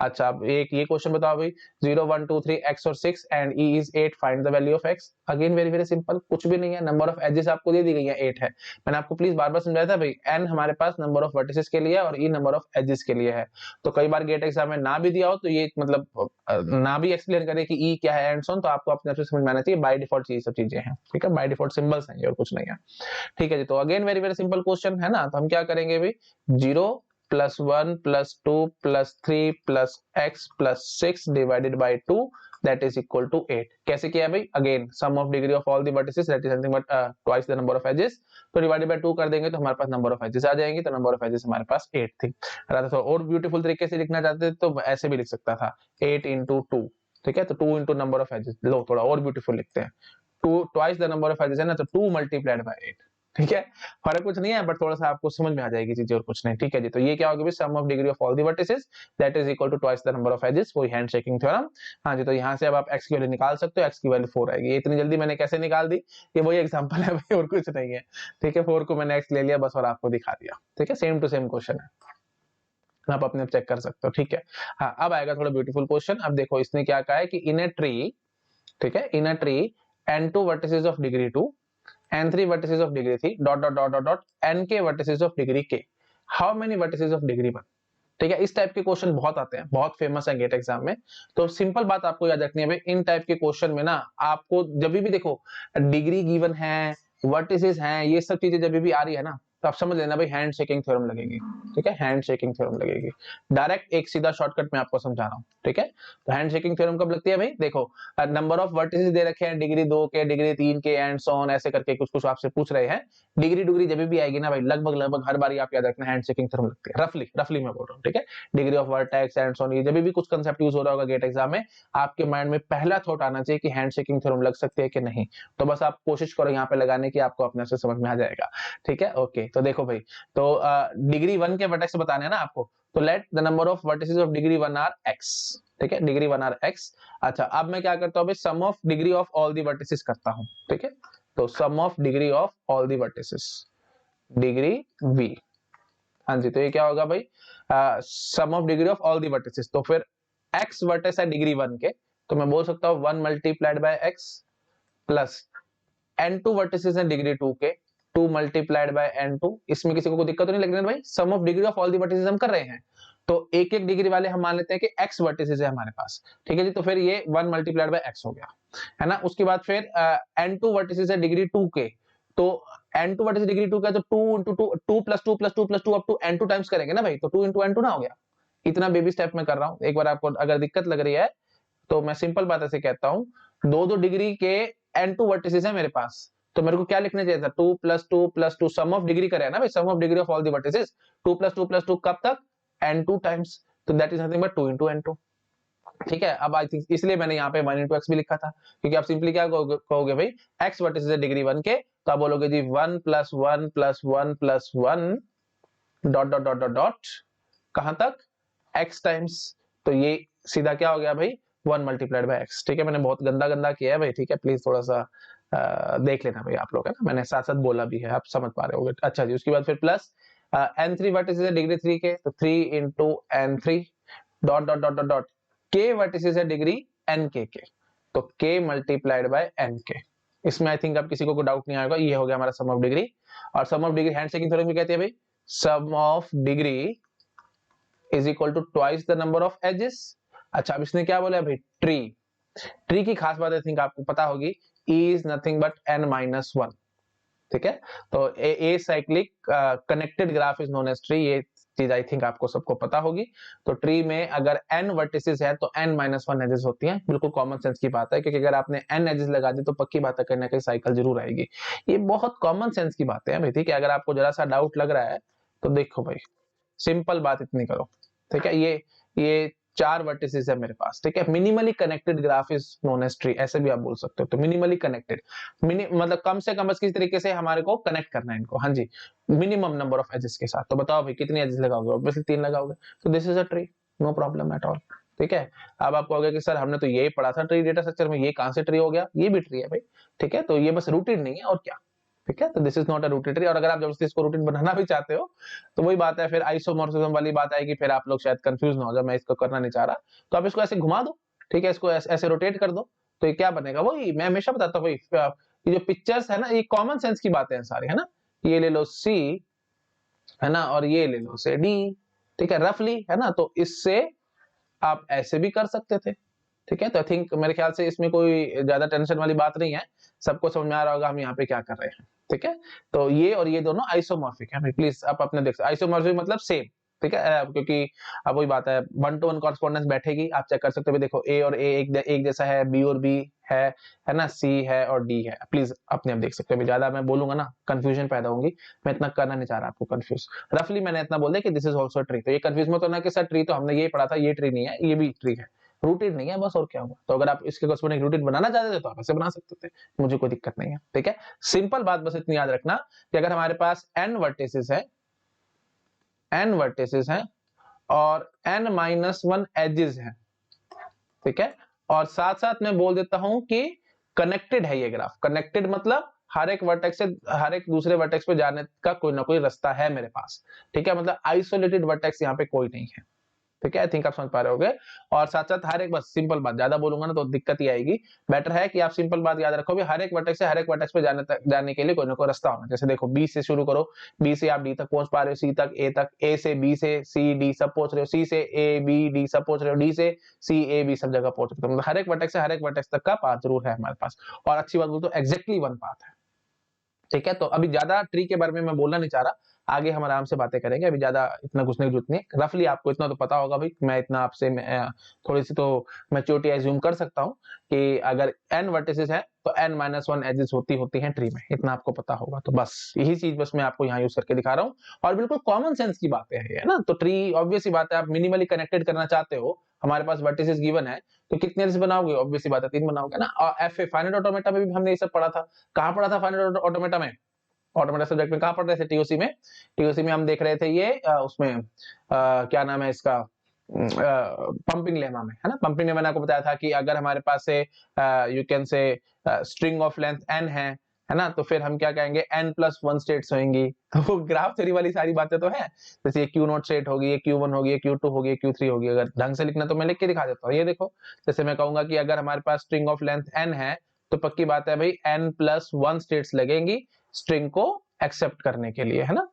अच्छा, अब एक ये क्वेश्चन बताओ भाई, 0 1 2 3 x और 6 and e is 8, find the value of x। Again very very simple, कुछ भी नहीं है, नंबर ऑफ एजेस आपको दे दी गई है 8 है। मैंने आपको प्लीज बार बार समझाया था भाई, n हमारे पास नंबर ऑफ वर्टिसेस के लिए है और e नंबर ऑफ एजेस के लिए है। तो कई बार गेट एग्जाम में ना भी दिया हो तो ये मतलब ना भी एक्सप्लेन करे कि e क्या है एंड सो ऑन, तो आपको अपने आप से समझ में आना चाहिए, बाय डिफॉल्ट ये सब चीजें हैं। ठीक है, बाय डिफॉल्ट सिंबल्स हैं और कुछ नहीं है। ठीक है जी, तो again very very simple question है ना, तो हम क्या करेंगे भाई, 0 +1 +2 +3 +x +6 divided by 2 that is equal to 8। कैसे किया भाई, again sum of degree of all the vertices that is nothing but twice the number of edges, तो डिवाइडेड बाय 2 कर देंगे तो हमारे पास नंबर ऑफ एजेस आ जाएंगे, तो नंबर ऑफ एजेस हमारे पास 8 थी। अगर तो और ब्यूटीफुल तरीके से लिखना चाहते थे तो ऐसे भी लिख सकता था, 8 × 2। ठीक है, तो 2 × नंबर ऑफ एजेस, लो थोड़ा और ब्यूटीफुल लिखते हैं, 2 twice the number of edges है ना, तो 2 मल्टीप्लाइड बाय 8। ठीक है, फर्क कुछ नहीं है, बट थोड़ा सा आपको समझ में आ जाएगी चीजें और कुछ नहीं। ठीक है जी, तो ये क्या होगा, sum of degree of all the vertices that is equal to twice the number of edges, वही हैंडशेकिंग थ्योरम। हाँ जी, तो यहाँ से अब आप x की वैल्यू निकाल सकते हो, x की वैल्यू 4 आएगी। इतनी जल्दी मैंने कैसे निकाल दी, ये वही एग्जांपल है भाई, और कुछ नहीं है। ठीक है, 4 को मैंने x ले लिया बस और आपको दिखा दिया। ठीक है, सेम टू सेम क्वेश्चन है, आप अपने चेक कर सकते हो। ठीक है, हाँ अब आएगा थोड़ा ब्यूटीफुल क्वेश्चन। अब देखो इसने क्या कहा है कि इन ए ट्री, ठीक है, in a tree n2 vertices of degree 2 n3 vertices of degree 3 dot dot dot dot dot nk vertices of degree k, how many vertices of degree 1। ठीक है, इस टाइप के क्वेश्चन बहुत आते हैं, बहुत फेमस है गेट एग्जाम में। तो सिंपल बात आपको याद रखनी है भाई, इन टाइप के क्वेश्चन में ना आपको जब भी देखो डिग्री गिवन है, वर्टिसेस हैं, ये सब चीजें जब भी आ रही है ना, तो आप समझ लेना भाई हैंड शेकिंग थ्योरम लगेगी। ठीक है, हैंड शेकिंग थ्योरम लगेगी, डायरेक्ट एक सीधा शॉर्टकट में आपको समझा रहा हूँ। ठीक है, तो हैंड शेकिंग थ्योरम कब लगती है भाई, देखो नंबर ऑफ वर्टिसेस दे रखे हैं, डिग्री 2 के, डिग्री 3 के एंड सो ऑन, ऐसे करके कुछ कुछ आपसे पूछ रहे हैं। डिग्री डिग्री जब भी आएगी ना भाई, लगभग लगभग हर बार आप याद रखना हैंड शेकिंग थ्योरम लगती है, रफली रफली मैं बोल रहा हूँ। ठीक है, degree of vertex and so on, ये जब भी कुछ कंसेप्ट यूज हो रहा होगा गेट एग्जाम में, आपके माइंड में पहला थॉट आना चाहिए कि हैंड शेकिंग थ्योरम लग सकती है कि नहीं। तो बस आप कोशिश करो यहाँ पे लगाने की, आपको अपने से समझ में आ जाएगा। ठीक है, ओके, तो देखो भाई, तो डिग्री 1 के वर्टेक्स बताने हैं ना आपको, तो let the number of vertices of degree 1 are x। ठीक है, डिग्री 1 आर x। अच्छा, अब मैं क्या करता हूँ भाई, sum of degree of all the vertices करता हूँ। ठीक है, तो sum of degree of all the vertices, degree v। हाँ जी, तो ये क्या होगा भाई, sum of degree of all the vertices, तो फिर x वर्टेक्स है डिग्री 1 के, तो मैं बोल सकता हूँ 1 multiplied by x plus n2 vertices हैं डिग्री 2 के, 2 मल्टीप्लाइड बाय n2। इसमें किसी को कोई दिक्कत तो नहीं लग रही भाई, sum of degree of all the vertices हम कर रहे हैं, तो एक एक डिग्री वाले हम मान लेते हैं कि x वर्टिसेस है हमारे पास। ठीक है जी, तो फिर ये 1 मल्टीप्लाइड बाय x हो गया, है ना। उसके बाद फिर n2 वर्टिसेस है डिग्री 2 के, तो n2 वर्टिसेस डिग्री 2 का, तो 2 × 2 2 + 2 + 2 + 2 अप टू n2 टाइम्स करेंगे ना भाई, तो 2 × n2 ना हो गया। इतना बेबी स्टेप में कर रहा हूँ, एक बार आपको अगर दिक्कत लग रही है तो मैं सिंपल बात ऐसे कहता हूँ, 2 डिग्री के n2 वर्टिसेस है मेरे पास, तो मेरे को क्या लिखना चाहिए था, 2 + 2 + 2 सम ऑफ डिग्री करे ना भाई, sum of degree of all the vertices, 2 + 2 + 2 कब तक, n2 टाइम्स, तो that is nothing but 2 × n2। ठीक है, अब आई थिंक इसलिए मैंने यहाँ पे 1 × x भी लिखा था, क्योंकि आप सिंपली क्या कहोगे भाई, x वर्टिसेस है डिग्री 1 के, तो आप बोलोगे जी 1 + 1 + 1 + 1 dot dot dot dot dot कहां तक, x टाइम्स, तो ये सीधा क्या हो गया भाई, 1 मल्टीप्लाइड बाय x। ठीक है, मैंने बहुत गंदा गंदा किया है भाई, ठीक है, प्लीज थोड़ा सा देख लेना भाई आप लोग, है ना, मैंने साथ साथ बोला भी है, आप समझ पा रहे होगे। अच्छा जी, उसके बाद फिर प्लस n3 वर्टिसेस है डिग्री 3 के, तो 3 × n3 dot dot dot dot dot k vertices है डिग्री nk के, तो k मल्टीप्लाइड बाय nk। इसमें आई थिंक अब किसी को डाउट नहीं आएगा, ये हो गया हमारा सम ऑफ डिग्री। और sum of degree hand shaking theorem भी कहते हैं भाई, sum of degree is equal to twice the number of edges. अच्छा, अब इसने क्या बोला है भाई, ट्री, ट्री की खास बात आई थिंक आपको पता होगी, E is nothing but n-1। ठीक है, तो acyclic connected graph is known as tree, ये चीज आई थिंक आपको सबको पता होगी। तो ट्री में अगर n वर्टिसेस है तो n-1 एजेस होती हैं, बिल्कुल कॉमन सेंस की बात है, क्योंकि अगर आपने n एजेस लगा दी तो पक्की बात है कहीं ना कहीं साइकिल जरूर आएगी। ये बहुत कॉमन सेंस की बातें हैं भाई, ठीक है। अगर आपको जरा सा डाउट लग रहा है तो देखो भाई, सिंपल बात इतनी करो, ठीक है। ये 4 वर्टिसेस है मेरे पास, ठीक है। Minimally connected graph is known as tree, ऐसे भी आप बोल सकते हो। तो मिनिमली कनेक्टेड मतलब कम से कम बस किस तरीके से हमारे को कनेक्ट करना है इनको, हाँ जी, मिनिमम नंबर ऑफ एजेस के साथ। तो बताओ भाई कितने एजेस लगाओगे, ऑब्वियसली 3 लगाओगे। तो this is a tree, no problem at all, ठीक है। अब आप कहोगे कि सर हमने तो यही पढ़ा था ट्री डेटा स्ट्रक्चर में, ये कहां से ट्री हो गया? ये भी ट्री है भाई, ठीक है। तो ये बस रूटेड नहीं है और क्या, ठीक है। तो this is not a rooted tree. और अगर आप जबरदस्ती इसको रूटेड बनाना भी चाहते हो तो वही बात है, फिर आइसोमॉर्फिज्म वाली बात आएगी, फिर आप लोग शायद कंफ्यूज ना हो जाए, मैं इसको करना नहीं चाह रहा। तो आप इसको ऐसे घुमा दो, ठीक है, इसको ऐसे रोटेट कर दो, तो ये क्या बनेगा? वही मैं हमेशा बताता हूँ, ये जो पिक्चर्स है ना, ये कॉमन सेंस की बातें हैं सारी, है ना। ये ले लो सी, है ना, और ये ले लो से डी, ठीक है, रफली, है ना। तो इससे आप ऐसे भी कर सकते थे, ठीक है। तो आई थिंक मेरे ख्याल से इसमें कोई ज्यादा टेंशन वाली बात नहीं है, सबको समझ में आ रहा होगा हम यहाँ पे क्या कर रहे हैं, ठीक है। तो ये और ये दोनों आइसोमॉर्फिक है, प्लीज आप अपने देख सकते, आइसोमॉर्फिक मतलब सेम, ठीक है। क्योंकि अब वही बात है, 1-to-1 कॉरेस्पॉन्डेंस बैठेगी, आप चेक कर सकते हो। देखो ए और ए एक जैसा है, बी और बी है ना, सी है और डी है, प्लीज अपने आप देख सकते हो। ज्यादा मैं बोलूंगा ना कंफ्यूजन पैदा होगी, मैं इतना करना नहीं चाह रहा आपको कंफ्यूज। रफली मैंने इतना बोल दिया कि दिस इज ऑल्सो ट्री, तो ये कंफ्यूज मत होना कि सर ट्री तो हमने ये पढ़ा था, ये ट्री नहीं है, ये भी ट्री है, रूटेड नहीं है बस, और क्या हुआ। तो अगर आप इसके कॉरेस्पॉन्डिंग रूटेड बनाना चाहते थे तो आप ऐसे बना सकते थे, मुझे कोई दिक्कत नहीं है, ठीक है। सिंपल बात बस इतनी याद रखना कि अगर हमारे पास n वर्टिसेस है, n वर्टिसेस है और n-1 एजेस है, ठीक है। और साथ साथ मैं बोल देता हूं कि कनेक्टेड है ये ग्राफ। कनेक्टेड मतलब हर एक वर्टेक्स से हर एक दूसरे वर्टेक्स पे जाने का कोई ना कोई रास्ता है मेरे पास, ठीक है। मतलब आइसोलेटेड वर्टेक्स यहाँ पे कोई नहीं है, ठीक है। आई थिंक आप समझ पा रहे होगे। और साथ साथ हर एक, बस सिंपल बात, ज्यादा बोलूंगा ना तो दिक्कत ही आएगी। बेटर है कि आप सिंपल बात याद रखो, हर एक वर्टेक्स से हर एक वर्टेक्स पे जाने के लिए कोई ना कोई रास्ता होना। जैसे देखो बी से शुरू करो, बी से आप डी तक पहुंच पा रहे हो, सी तक, ए तक, ए से बी से सी डी सब पहुंच रहे हो, सी से ए बी डी सब पहुंच रहे हो, डी से सी ए बी सब जगह पहुंच रहे हो। मतलब हर एक वर्टेक्स से हर एक वर्टेक्स तक का पाथ जरूर है हमारे पास। और अच्छी बात बोलूं तो एग्जैक्टली वन पाथ है, ठीक है। तो अभी ज्यादा ट्री के बारे में मैं बोलना नहीं चाह रहा, आगे हम आराम से बातें करेंगे, अभी ज्यादा इतना घुसने की जरूरत नहीं। रफली आपको इतना तो पता होगा भाई, मैं इतना आपसे थोड़ी सी तो मैच्योरिटी एज्यूम कर सकता हूँ कि अगर n वर्टिसेस है तो n-1 एजेस होती हैं ट्री में, इतना आपको पता होगा। तो बस यही चीज बस मैं आपको यहाँ यूज करके दिखा रहा हूँ, और बिल्कुल कॉमन सेंस की बातें हैं है ना। तो ट्री ऑब्वियस ही बात है, आप मिनिमली कनेक्टेड करना चाहते हो, हमारे पास वर्टिसेस गिवन है, तो कितने एजेस बनाओगे? ऑब्वियस ही बात है 3 बनाओगे ना। और एफ फाइनाइट ऑटोमेटा में भी हमने ये सब पढ़ा था। कहाँ पढ़ा था फाइनाइट ऑटोमेटा में? ऑटोमेटा सब्जेक्ट में कहाँ पढ़ रहे थे? टीओसी में। टीओसी में हम देख रहे थे ये उसमें क्या नाम है इसका, पंपिंग लेमा में, है ना। पंपिंग लेमा मैंने आपको बताया था कि अगर हमारे पास से यू कैन से स्ट्रिंग ऑफ लेंथ n है ना, तो फिर हम क्या कहेंगे, n+1 स्टेट्स होंगी। तो वो ग्राफ थ्योरी वाली सारी बातें तो है, जैसे ये Q0 स्टेट होगी, ये Q1 होगी, ये Q2 होगी, ये Q3 होगी। अगर ढंग से लिखना तो मैं लिख के दिखा देता हूँ। ये देखो, जैसे मैं कहूंगा कि अगर हमारे पास स्ट्रिंग ऑफ लेंथ n है, तो पक्की बात है भाई n+1 स्टेट्स लगेंगी स्ट्रिंग को एक्सेप्ट करने के लिए, है ना।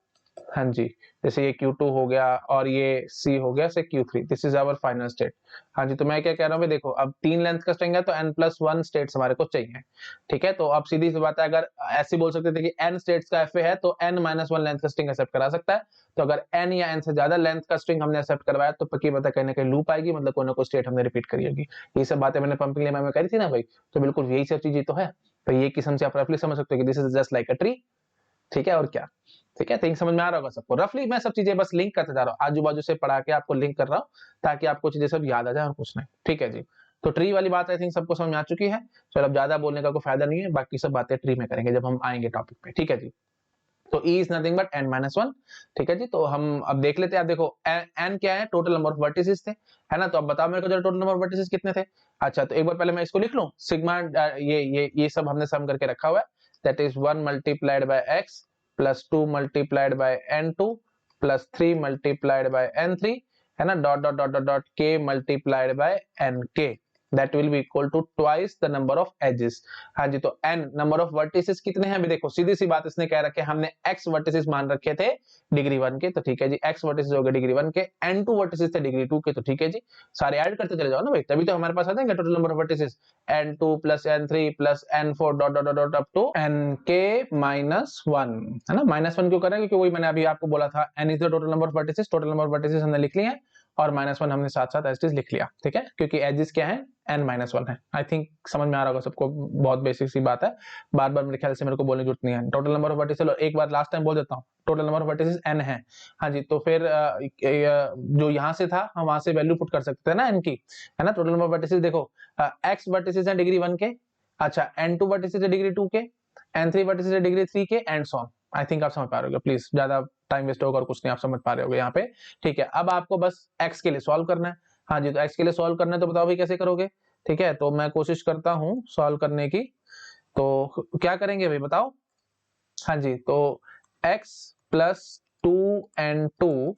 हाँ जी, जैसे ये Q2 हो गया और ये C हो गया say Q3, this is our final state. हाँ जी, तो मैं क्या कह रहा हूँ, देखो अब 3 लेंथ का स्ट्रिंग है तो n+1 स्टेट्स हमारे को चाहिए, ठीक है। तो अब सीधी सी बात है, अगर ऐसे बोल सकते थे कि n स्टेट्स का FA है तो n-1 लेंथ का स्ट्रिंग एक्सेप्ट करा सकता है। तो अगर n या n से ज्यादा लेंथ का स्ट्रिंग हमने एक्सेप्ट करवाया तो पक्की बात है कहीं ना कहीं लूप आएगी, मतलब कोई ना कोई स्टेट हमने रिपीट करी होगी। ये सब बातें मैंने पंपिंग लेमा में करी थी ना भाई, तो बिल्कुल यही सब चीजें तो है। तो ये किस्म से आप रफली समझ सकते हो कि this is just like a tree, ठीक है। और क्या, ठीक है। तो समझ में आ रहा होगा सबको। रफली मैं सब चीजें बस लिंक करते जा रहा हूँ, आजू बाजू से पढ़ा के आपको लिंक कर रहा हूँ, ताकि आपको चीजें सब याद आ जाए और कुछ नहीं, ठीक है जी। तो ट्री वाली बात आई थिंक सबको समझ में आ चुकी है। चलो अब ज्यादा बोलने का कोई फायदा नहीं है, बाकी सब बातें ट्री में करेंगे जब हम आएंगे टॉपिक पे, ठीक है जी। तो e is nothing but n-1, ठीक है जी। तो हम अब देख लेते हैं। आप देखो n क्या है, टोटल नंबर ऑफ वर्टिसेस थे, है ना। तो अब बताओ मेरे को जरा टोटल नंबर ऑफ वर्टिसेस कितने थे। अच्छा, तो एक बार पहले मैं इसको लिख लूं, सिग्मा, ये सब हमने सम करके रखा हुआ है, that is 1 multiplied by x plus 2 multiplied by n2 plus 3 multiplied by n3, है ना, dot dot dot dot dot k multiplied by nk, that will be equal to twice the number of edges. हाँ जी, तो n number of vertices कितने हैं? अभी देखो सीधी सी बात इसने कह रखा है, हमने x वर्टिसेस मान रखे थे डिग्री 1 के, तो ठीक है जी, x वर्टिसेस हो गए डिग्री 1 के, n2 वर्टिसेस थे डिग्री 2 के, तो ठीक है जी, सारे ऐड करते चले जाओ ना भाई, तभी तो हमारे पास आ जाएंगे total number of vertices n2 plus n3 plus n4 dot dot dot up to nk minus 1, है ना। माइनस 1 क्यों कर रहे हैं? क्योंकि वही मैंने अभी आपको बोला था, n is the total number of vertices, total number of vertices हमने लिख लिए हैं और -1 हमने साथ साथ एज इट इज लिख लिया, ठीक है, क्योंकि एजेस क्या है, n-1 है। आई थिंक समझ में आ रहा होगा सबको, बहुत बेसिक सी बात है, बार बार मेरे ख्याल से मेरे को बोलने की जरूरत नहीं है। टोटल नंबर ऑफ वर्टिसेस, एक बार लास्ट टाइम बोल देता हूँ, total number of vertices n है। हाँ जी, तो फिर जो यहाँ से था हम वहां से वैल्यू पुट कर सकते हैं ना n की, है ना। टोटल नंबर ऑफ वर्टिसेस देखो, x वर्टिसेस है डिग्री 1 के, अच्छा n2 वर्टिसेस है डिग्री 2 के, n3 वर्टिसेस है डिग्री 3 के, and so on. I think आप समझ पा रहे हो, प्लीज ज्यादा टाइम वेस्ट होगा और कुछ नहीं, आप समझ पा रहे हो यहाँ पे, ठीक है। अब आपको बस x के लिए सॉल्व करना है। हाँ जी, तो x के लिए सॉल्व करना है, तो बताओ भाई कैसे करोगे? ठीक है, तो मैं कोशिश करता हूँ सॉल्व करने की, तो क्या करेंगे भाई बताओ? हाँ जी, तो x plus 2n2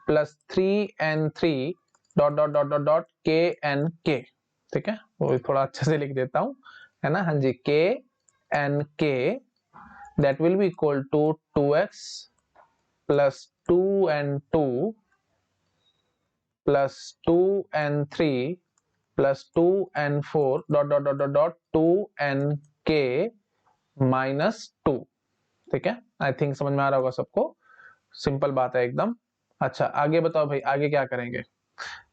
plus 3n3 dot dot dot dot dot के एन के, ठीक है, वो थोड़ा अच्छे से लिख देता हूँ, है ना। हाँ जी, K N K that will be equal to 2x plus 2n2 plus 2n3 plus 2n4 dot dot dot dot dot 2nk minus 2, ठीक है। आई थिंक समझ में आ रहा होगा सबको, सिंपल बात है एकदम। अच्छा आगे बताओ भाई, आगे क्या करेंगे?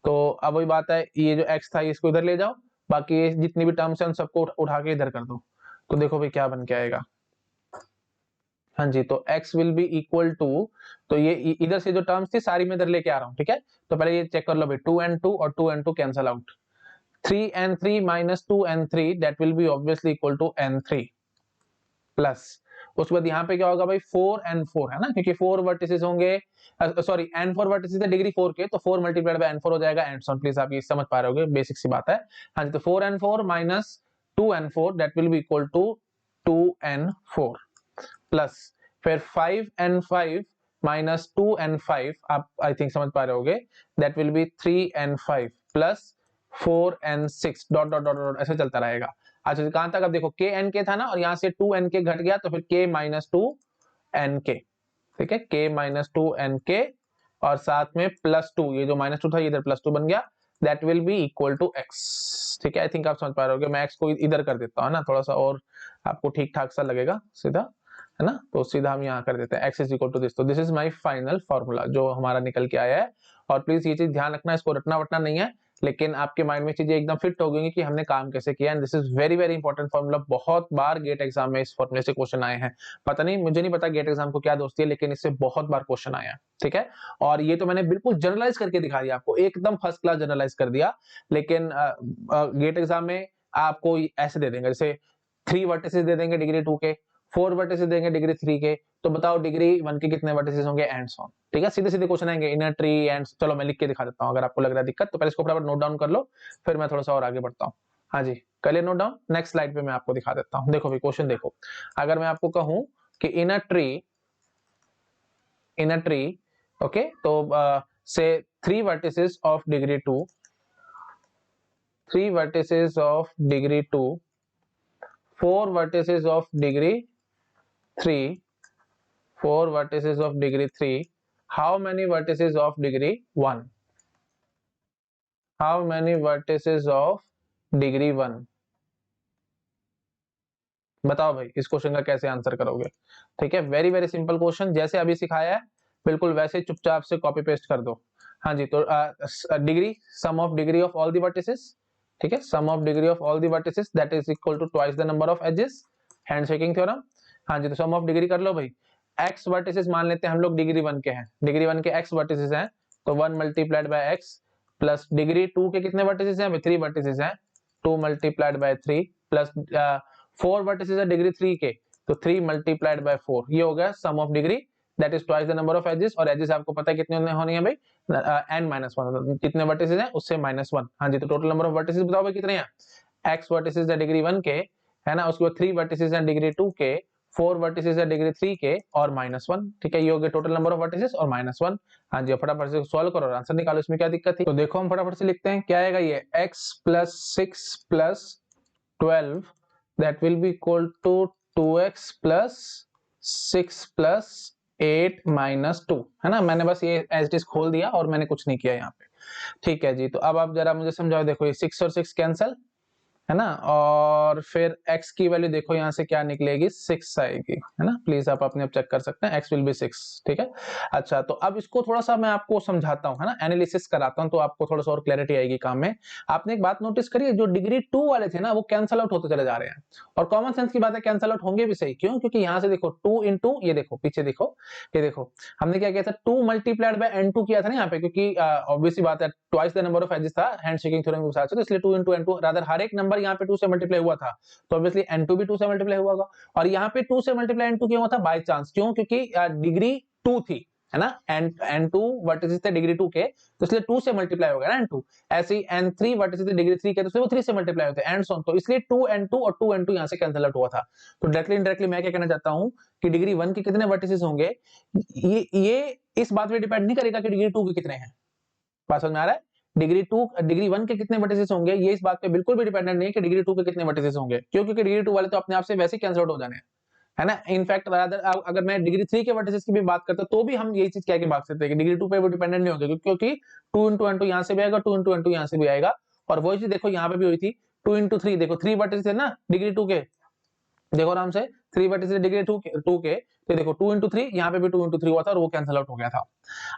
तो अब वही बात है, ये जो x था इसको इधर ले जाओ, बाकी ये जितनी भी टर्म्स हैं उन सबको उठा के इधर कर दो, तो देखो भाई क्या बन के आएगा। हाँ जी, तो x will be equal to, तो ये इधर से जो टर्म्स थी सारी मैं इधर लेके आ रहा हूँ, ठीक है। तो पहले ये चेक कर लो भाई, 2n2 और 2n2 cancel out, 3n3 minus 2n3 that will be obviously equal to n3 plus, उसके बाद यहाँ पे क्या होगा भाई, 4n4, है ना, क्योंकि 4 वर्टिसेस होंगे, सॉरी n4 वर्टिसेस है डिग्री 4 के, तो 4 मल्टीप्लाइड बाय n4 हो जाएगा, एंड सो ऑन। प्लीज आप ये समझ पा रहे होगे, बेसिक सी बात है। हाँ जी, तो 4n4 minus 2n4 that will be equal to 2n4 plus फिर 5n5 माइनस 2n5, आप आई थिंक समझ पा रहे होगे, that will B 3n5 plus 4n6 dot dot dot dot ऐसे चलता रहेगा। अच्छा कहां तक? अब देखो के एन के था ना, और यहाँ से 2n के घट गया, तो फिर k माइनस 2n के, ठीक है, k माइनस 2n के, और साथ में प्लस 2, ये जो माइनस 2 था ये इधर प्लस 2 बन गया, that will be equal to x, ठीक है। आई थिंक आप समझ पा रहे होगे, मैं x को इधर कर देता हूँ ना, थोड़ा सा और आपको ठीक ठाक सा लगेगा सीधा, है ना। तो सीधा हम यहाँ कर देते हैं x is equal to this, तो this is my final formula जो हमारा निकल के आया है। और प्लीज ये चीज ध्यान रखना, इसको रटना वटना नहीं है, लेकिन आपके माइंड में चीजें एकदम फिट हो गई कि हमने काम कैसे किया, and this is very very important formula. बहुत बार गेट एग्जाम में इस फॉर्मूले से क्वेश्चन आए हैं, पता नहीं, मुझे नहीं पता गेट एग्जाम को क्या दोस्ती है, लेकिन इससे बहुत बार क्वेश्चन आया है, ठीक है। और ये तो मैंने बिल्कुल जनरलाइज करके दिखा दिया आपको, एकदम फर्स्ट क्लास जनरलाइज कर दिया, लेकिन गेट एग्जाम में आपको ऐसे दे देंगे, जैसे 3 वर्टिसेस दे देंगे डिग्री 2 के, 4 वर्टिसेस देंगे डिग्री 3 के, तो बताओ डिग्री 1 के कितने वर्टिसेस होंगे, एंड सो ऑन, ठीक है। सीधे सीधे क्वेश्चन आएंगे, इनर ट्री एंड, चलो मैं लिख के दिखा देता हूं, अगर आपको लग रहा है दिक्कत तो पहले इसको फटाफट नोट डाउन कर लो, फिर मैं थोड़ा सा और आगे बढ़ता हूं। हाँ जी, कर लिया नोट डाउन, नेक्स्ट स्लाइड पे मैं आपको दिखा देता हूं। देखो भाई क्वेश्चन देखो, अगर मैं आपको कहूं कि इनर ट्री ओके, तो से 3 vertices of degree 2, 3 vertices of degree 2, 4 vertices of degree 3, 4 vertices of degree 3, how many vertices of degree 1? How many vertices of degree 1? बताओ भाई इस क्वेश्चन का कैसे आंसर करोगे? ठीक है, वेरी वेरी सिंपल क्वेश्चन, जैसे अभी सिखाया है बिल्कुल वैसे चुपचाप से कॉपी पेस्ट कर दो। हाँ जी, तो degree, sum of degree of all the vertices, ठीक है, sum of degree of all the vertices that is equal to twice the number of edges, handshaking theorem. हाँ जी, तो सम ऑफ डिग्री कर लो भाई, एक्स वर्टिसेस मान लेते हैं हम लोग डिग्री 1 के हैं, डिग्री 1 के एक्स वर्टिसेस हैं, तो 1 multiplied bye x, plus degree 2 के कितने वर्टिसेस हैं? 3 वर्टिसेस हैं, 2 मल्टीप्लाइड बाय 3, प्लस 4 वर्टिसेस है डिग्री 3 के, तो 3 मल्टीप्लाइड बाय 4, ये हो गया sum of degree, that is twice the number of edges, और एजेस आपको पता है कितने होनी है भाई, n-1, कितने वर्टिसेस हैं उससे -1। हाँ जी, तो टोटल नंबर ऑफ वर्टिसेस बताओ भाई कितने हैं? x वर्टिसेस है डिग्री 1 के, है ना, उसके बाद 3 वर्टिसेस हैं डिग्री 2 के, 4 वर्टिसेस है डिग्री 3 के और -1, ठीक है, ये हो गया टोटल नंबर ऑफ वर्टिसेस और -1। हाँ जी, फटाफट से सॉल्व करो और आंसर निकालो, इसमें क्या दिक्कत थी। तो देखो हम फटाफट से लिखते हैं, क्या आएगा ये x + 6 + 12 that will be equal to 2x + 6 + 8 - 2, है ना। मैंने बस ये एज इट इज खोल दिया और मैंने कुछ नहीं किया यहाँ पे, ठीक है जी। तो अब आप जरा मुझे समझाओ, देखो ये 6 और 6 कैंसल, है ना, और फिर x की वैल्यू देखो यहाँ से क्या निकलेगी, 6 आएगी, है ना। प्लीज आप अपने आप चेक कर सकते हैं, x विल बी 6, ठीक है। अच्छा, तो अब इसको थोड़ा सा मैं आपको समझाता हूँ, है ना, एनालिसिस कराता हूँ, तो आपको थोड़ा सा और क्लैरिटी आएगी काम में। आपने एक बात नोटिस करी है, जो डिग्री 2 वाले थे ना, वो कैंसल आउट होते चले जा रहे हैं, और कॉमन सेंस की बात है कैंसल आउट होंगे भी सही, क्यों, क्योंकि यहाँ से देखो 2 इंटू, ये देखो पीछे देखो, ये देखो हमने क्या किया था, 2 मल्टीप्लाइड बाय n2 किया था ना यहाँ पे, क्योंकि ऑब्वियसली बात है twice the number of edges था हैंडशेकिंग थ्योरम के हिसाब से, तो इसलिए 2 इंटू n2, रादर हर एक नंबर यहाँ पे 2 से मल्टीप्लाई हुआ था, तो ऑब्वियसली n2 भी 2 से मल्टीप्लाई हुआ होगा। और यहाँ पे 2 से मल्टीप्लाई n2 क्यों हुआ था, बाय चांस, क्यों, क्योंकि डिग्री 2 थी, है ना, n2 वर्टिसेस थे डिग्री 2 के, तो इसलिए 2 से मल्टीप्लाई हो गया ना n2। ऐसे ही n3 वर्टिसेस थे डिग्री 3 के, तो इसलिए वो 3 से मल्टीप्लाई होते हैं, एंड सो ऑन, तो इसलिए 2n2 और 2n2 यहाँ से कैंसिल आउट हुआ था। तो डायरेक्टली इनडायरेक्टली मैं क्या कहना चाहता हूँ कि डिग्री 1 के कितने वर्टिसेस होंगे, ये इस बात पे डिपेंड नहीं करेगा कि डिग्री 2 के कितने हैं। बात समझ में आ रहा है, डिग्री 1 के कितने वर्टिसेस होंगे, ये इस बात पे बिल्कुल भी डिपेंडेंट नहीं है कि डिग्री 2 के कितने वर्टिसेस होंगे, क्यों, क्योंकि डिग्री 2 वाले तो अपने आप से वैसे ही कैंसिल आउट हो जाने हैं, है ना। इनफैक्ट अगर मैं डिग्री 3 के वर्टिसेस की भी बात करता तो भी हम यही चीज कह के भाग सकते हैं कि डिग्री 2 पे वो डिपेंडेंट नहीं होंगे, क्योंकि 2 इंटू n2 यहाँ से भी आएगा, 2 इंटू n2 यहाँ से भी आएगा, और वही चीज देखो यहाँ पे भी हुई थी, 2 इंटू 3, देखो 3 वर्टिसेस है ना डिग्री 2 के, देखो आराम से 3 वर्टिसेस डिग्री 2 के, तो देखो 2 इंटू 3, यहाँ पे भी 2 इंटू 3 हुआ था और वो कैंसिल आउट हो गया था।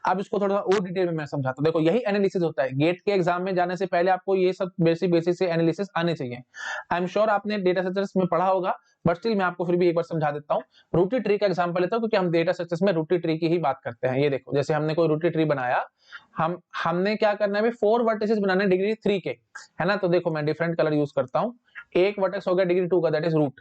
अब इसको थोड़ा सा और डिटेल में मैं समझाता हूँ, देखो यही एनालिसिस होता है, गेट के एग्जाम में जाने से पहले आपको ये सब बेसिक से एनालिसिस आने चाहिए। आई एम श्योर आपने डेटा स्ट्रक्चर्स में पढ़ा होगा, बट स्टिल मैं आपको फिर भी एक बार समझा देता हूँ। रूटी ट्री का एग्जांपल लेता हूँ, क्योंकि हम डेटा स्ट्रक्चर्स में रूटी ट्री की ही बात करते हैं। ये देखो जैसे हमने कोई रूटी ट्री बनाया, हमने क्या करना है, 4 वर्टिसेस बनाने डिग्री 3 के, है ना। तो देखो मैं डिफरेंट कलर यूज करता हूँ, एक वर्टेक्स हो गया डिग्री 2 का, दैट इज रूट।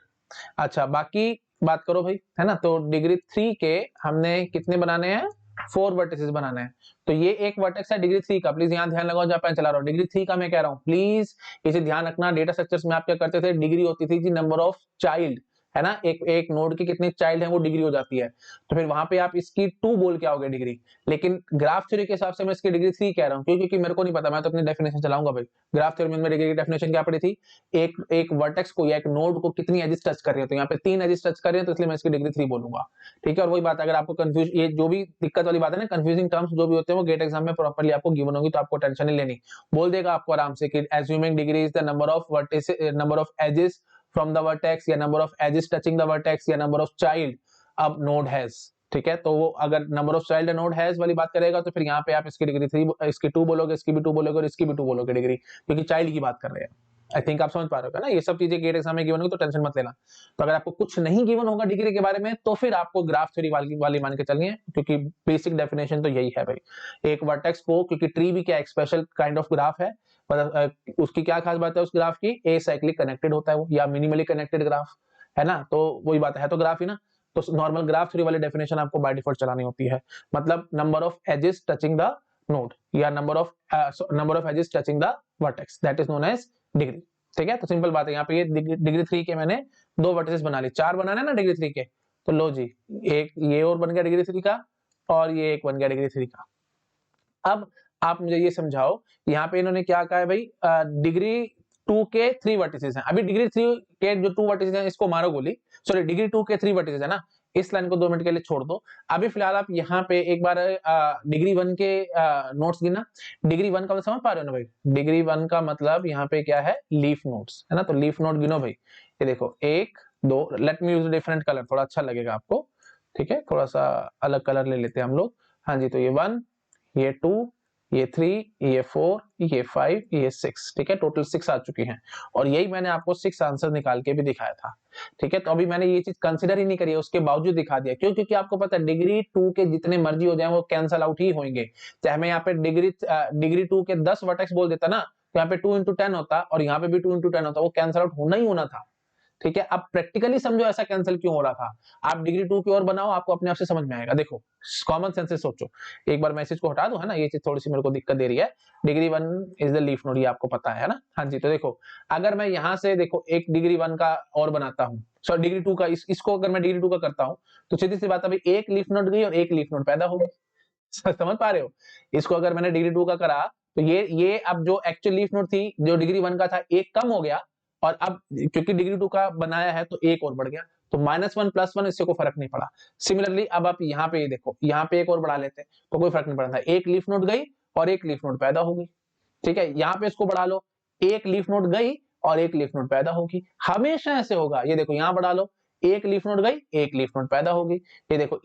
अच्छा, बाकी बात करो भाई, है ना, तो डिग्री 3 के हमने कितने बनाने हैं, 4 वर्टिसेस बनाने हैं। तो ये एक वर्टेक्स है डिग्री 3 का, प्लीज यहाँ ध्यान लगाओ जहां मैं चला रहा हूँ, डिग्री 3 का मैं कह रहा हूँ, प्लीज इसे ध्यान रखना। डेटा स्ट्रक्चर्स में आप क्या करते थे, डिग्री होती थी जी नंबर ऑफ चाइल्ड, है ना, एक नोड के कितने चाइल्ड हैं वो डिग्री हो जाती है, तो फिर वहां पे आप इसकी 2 बोल के आओगे डिग्री। लेकिन ग्राफ थ्योरी के हिसाब से मैं इसकी डिग्री 3 कह रहा हूँ, क्यों, क्योंकि मेरे को नहीं पता, मैं तो अपनी डेफिनेशन चलाऊंगा भाई। ग्राफ थ्योरी में डिग्री की डेफिनेशन क्या पड़ी थी, एक वर्टेक्स को या एक नोड को कितनी एजेस टच कर रही है, तो यहाँ पे 3 एजेस टच कर रहे हैं, तो इसलिए मैं इसकी डिग्री 3 बोलूंगा, ठीक है। और वही बात, अगर आपको कंफ्यूज, ये जो भी दिक्कत वाली बात है ना, कंफ्यूजिंग टर्म्स जो भी होते हैं वो गेट एग्जाम में प्रॉपर्ली आपको गिवन होगी, तो आपको टेंशन नहीं लेनी। बोल देगा आपको आराम से कि assuming degree is the number of vertices, number of edges from the vertex, या number of edges touching the vertex, या नंबर ऑफ चाइल्ड अब नोड हैज, ठीक है। तो वो अगर number of child node has वाली बात करेगा, तो फिर यहाँ पे आप इसकी डिग्री 3, इसकी 2 बोलोगे, इसकी भी 2 बोलोगे और इसकी भी 2 बोलोगे डिग्री, क्योंकि चाइल्ड की बात कर रहे हैं। आई थिंक आप समझ पा रहे हो ना, ये सब चीजें गेट एग्जाम में गिवन होगी, तो टेंशन मत लेना। तो अगर आपको कुछ नहीं गिवन होगा डिग्री के बारे में, तो फिर आपको ग्राफ थ्योरी वाली मान के चलनी है, क्योंकि बेसिक डेफिनेशन तो यही है भाई। एक वर्टेक्स को, क्योंकि ट्री भी क्या एक स्पेशल काइंड ऑफ ग्राफ है, मतलब उसकी क्या खास बात है उस ग्राफ की, एसाइक्लिक कनेक्टेड होता है वो, या मिनिमली कनेक्टेड ग्राफ, है ना। तो वही बात है तो ग्राफ ही ना। तो नॉर्मल ग्राफ थ्योरी वाली डेफिनेशन आपको बाय डिफॉल्ट चलानी होती है, मतलब number of edges touching the node, या number of edges touching the vertex, that is known as degree, ठीक है। तो सिंपल बात है, यहाँ पे ये डिग्री 3 के मैंने 2 वर्टिसेस बना ली, 4 बनाने ना डिग्री 3 के, तो लो जी, एक ये और बन गया डिग्री 3 का, और ये एक बन गया डिग्री 3 का। अब आप मुझे ये समझाओ, यहाँ पे इन्होंने क्या कहा है भाई, डिग्री 2 के 3 वर्टिसेस हैं। अभी डिग्री 3 के जो 2 वर्टिसेस हैं इसको मारो गोली, सॉरी डिग्री 2 के 3 वर्टिसेस है ना, इस लाइन को 2 मिनट के लिए छोड़ दो। अभी फिलहाल आप यहाँ पे एक बार डिग्री 1 के नोट्स गिना। डिग्री 1 का मतलब समझ पा रहे हो ना भाई, डिग्री 1 का मतलब यहाँ पे क्या है, लीफ नोट्स, है ना। तो लीफ नोट गिनो भाई, ये देखो 1 2, let me use different colour, थोड़ा अच्छा लगेगा आपको, ठीक है, थोड़ा सा अलग कलर ले लेते हैं हम लोग। हाँ जी, तो ये 1, ये 2, ये 3, ये 4, ये 5, ये 6, ठीक है, टोटल 6 आ चुकी हैं, और यही मैंने आपको 6 आंसर निकाल के भी दिखाया था, ठीक है। तो अभी मैंने ये चीज कंसिडर ही नहीं करी है, उसके बावजूद दिखा दिया, क्यों, क्योंकि आपको पता है डिग्री 2 के जितने मर्जी हो जाए वो कैंसल आउट ही होंगे। चाहे मैं यहाँ पे डिग्री 2 के 10 वर्टेक्स बोल देता ना, तो यहाँ पे 2 इंटू 10 होता, और यहाँ पे भी 2 इंटू 10 होता, वो कैंसल आउट होना ही होना था, ठीक है, अब प्रैक्टिकली समझो ऐसा कैंसिल क्यों हो रहा था। आप डिग्री 2 की ओर बनाओ, आपको अपने आप से समझ में आएगा। देखो कॉमन सेंस से सोचो, एक बार मैसेज को हटा दो, है ना, ये चीज थोड़ी सी मेरे को दिक्कत दे रही है। Degree 1 is the leaf node, ये आपको पता है ना। हाँ जी, तो देखो अगर मैं यहाँ से देखो एक डिग्री 1 का और बनाता हूँ, सॉरी डिग्री 2 का, इसको अगर मैं डिग्री 2 का करता हूँ, तो सीधी सी बात है भाई, एक लीफ नोड गई और एक लीफ नोड पैदा हो गई। समझ पा रहे हो? इसको अगर मैंने डिग्री 2 का करा, तो ये अब जो एक्चुअल लीफ नोड थी, जो डिग्री 1 का था, एक कम हो गया, और अब क्योंकि डिग्री 2 का बनाया है तो एक और बढ़ गया, तो -1 +1 इससे कोई फर्क नहीं पड़ा। सिमिलरली अब आप यहाँ पे ये देखो, यहाँ पे एक और बढ़ा लेते हैं तो कोई फर्क नहीं पड़ता, एक लीफ नोड गई और एक लीफ नोड पैदा हो गई। ठीक है, यहाँ पे इसको बढ़ा लो, एक लीफ नोड गई और एक लीफ नोड पैदा होगी। हमेशा ऐसे होगा। ये देखो यहाँ बढ़ा लो, एक लीफ नोड गई, एक लीफ नोड पैदा होगी। ये देखो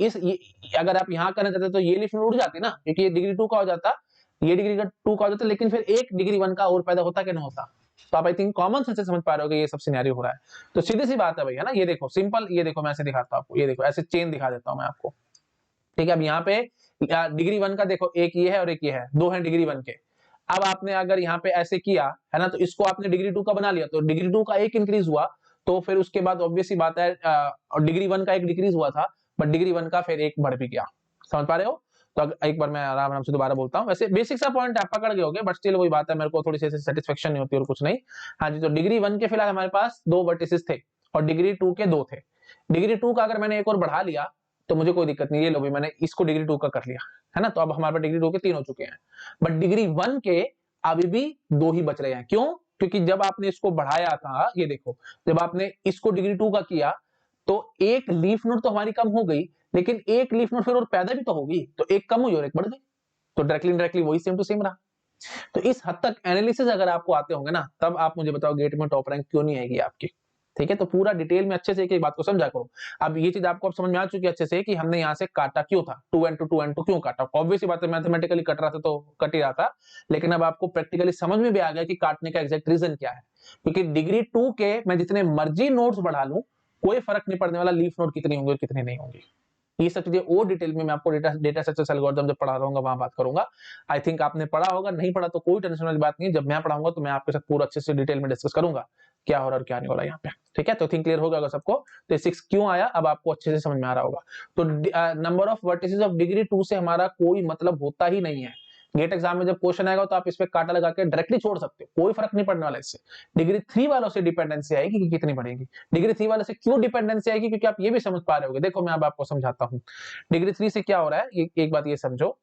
अगर आप यहाँ करना चाहते तो ये लीफ नोड उड़ जाती ना, क्योंकि ये डिग्री 2 का हो जाता, ये डिग्री 2 का हो जाता, लेकिन फिर एक डिग्री 1 का और पैदा होता कि नहीं होता। तो आप आई थिंक कॉमन सेंस से समझ पा रहे हो कि ये सब सिनेरियो हो रहा है। तो सीधी सी बात है भाई, है ना। ये देखो सिंपल, ये देखो मैं ऐसे दिखाता हूँ आपको, ये देखो ऐसे चेन दिखा देता हूँ मैं आपको। ठीक है, अब यहाँ पे डिग्री 1 का देखो, एक ये है और एक ये है, दो है डिग्री 1 के। अब आपने अगर यहाँ पे ऐसे किया है ना, तो इसको आपने डिग्री 2 का बना लिया, तो डिग्री 2 का एक इंक्रीज हुआ, तो फिर उसके बाद ऑब्वियस सी बात है डिग्री 1 का एक डिक्रीज हुआ था, बट डिग्री 1 का फिर एक बढ़ भी गया। समझ पा रहे हो? तो एक बार मैं आराम आराम से दोबारा बोलता हूँ। वैसे बेसिक सा पॉइंट आप पकड़ गए होगे, बट स्टिल वही बात है, मेरे को थोड़ी सी सेटिस्फेक्शन नहीं होती और कुछ नहीं। हाँ जी, तो डिग्री 1 के फिलहाल हमारे पास 2 वर्टिसेस थे और डिग्री 2 के 2 थे। डिग्री 2 का अगर मैंने एक और बढ़ा लिया तो मुझे कोई दिक्कत नहीं। ये लो भाई, मैंने इसको डिग्री 2 का कर लिया, है ना, तो अब हमारे पास डिग्री 2 के 3 हो चुके हैं। बट डिग्री 1 के अभी भी 2 ही बच रहे हैं। क्यों? क्योंकि जब आपने इसको बढ़ाया था, ये देखो, जब आपने इसको डिग्री 2 का किया तो एक लीफ नोड तो हमारी कम हो गई, लेकिन एक लीफ नोड फिर और पैदा भी तो होगी, तो एक कम हुई और एक बढ़ गई, तो डायरेक्टली वही सेम टू सेम रहा। तो इस हद तक एनालिसिस अगर आपको आते होंगे ना, तब आप मुझे बताओ गेट में टॉप रैंक क्यों नहीं आएगी आपकी। ठीक है, तो पूरा डिटेल में अच्छे से एक बात को समझा करो। अब ये चीज आपको अब समझ में आ चुकी है अच्छे से कि हमने यहाँ से काटा क्यों था, 2 क्यों काटा। ऑब्वियसली बात है, मैथमेटिकली कट रहा था तो कट ही रहा था, लेकिन अब आपको प्रैक्टिकली समझ में भी आ गया कि काटने का एग्जैक्ट रीजन क्या है। क्योंकि डिग्री 2 के मैं जितने मर्जी नोट्स बढ़ा लूं, कोई फर्क नहीं पड़ने वाला लीफ नोड कितनी होंगी और कितनी नहीं होंगी। ये सब चीजें और डिटेल में मैं आपको डेटा स्ट्रक्चर एल्गोरिथम जब पढ़ा रहूंगा वहां बात करूंगा। आई थिंक आपने पढ़ा होगा, नहीं पढ़ा तो कोई टेंशन वाली बात नहीं है, जब मैं पढ़ाऊंगा तो मैं आपके साथ पूरा अच्छे से डिटेल में डिस्कस करूंगा क्या हो रहा है और क्या नहीं हो रहा है यहाँ पे। ठीक है, तो थिंक क्लियर होगा सबको। तो 6 क्यों आया अब आपको अच्छे से समझ में आ रहा होगा। तो number of vertices of degree 2 से हमारा कोई मतलब होता ही नहीं है। गेट एग्जाम में जब क्वेश्चन आएगा तो आप इस पे कांटा लगा के डायरेक्टली छोड़ सकते हो, कोई फर्क नहीं पड़ने वाला इससे। डिग्री 3 वालों से डिपेंडेंसी आएगी कि कितनी बढ़ेगी। डिग्री 3 वाले से क्यों डिपेंडेंसी आएगी, क्योंकि आप ये भी समझ पा रहे होगे। देखो मैं अब आपको समझाता हूँ डिग्री 3 से क्या हो रहा है। एक बात ये समझो,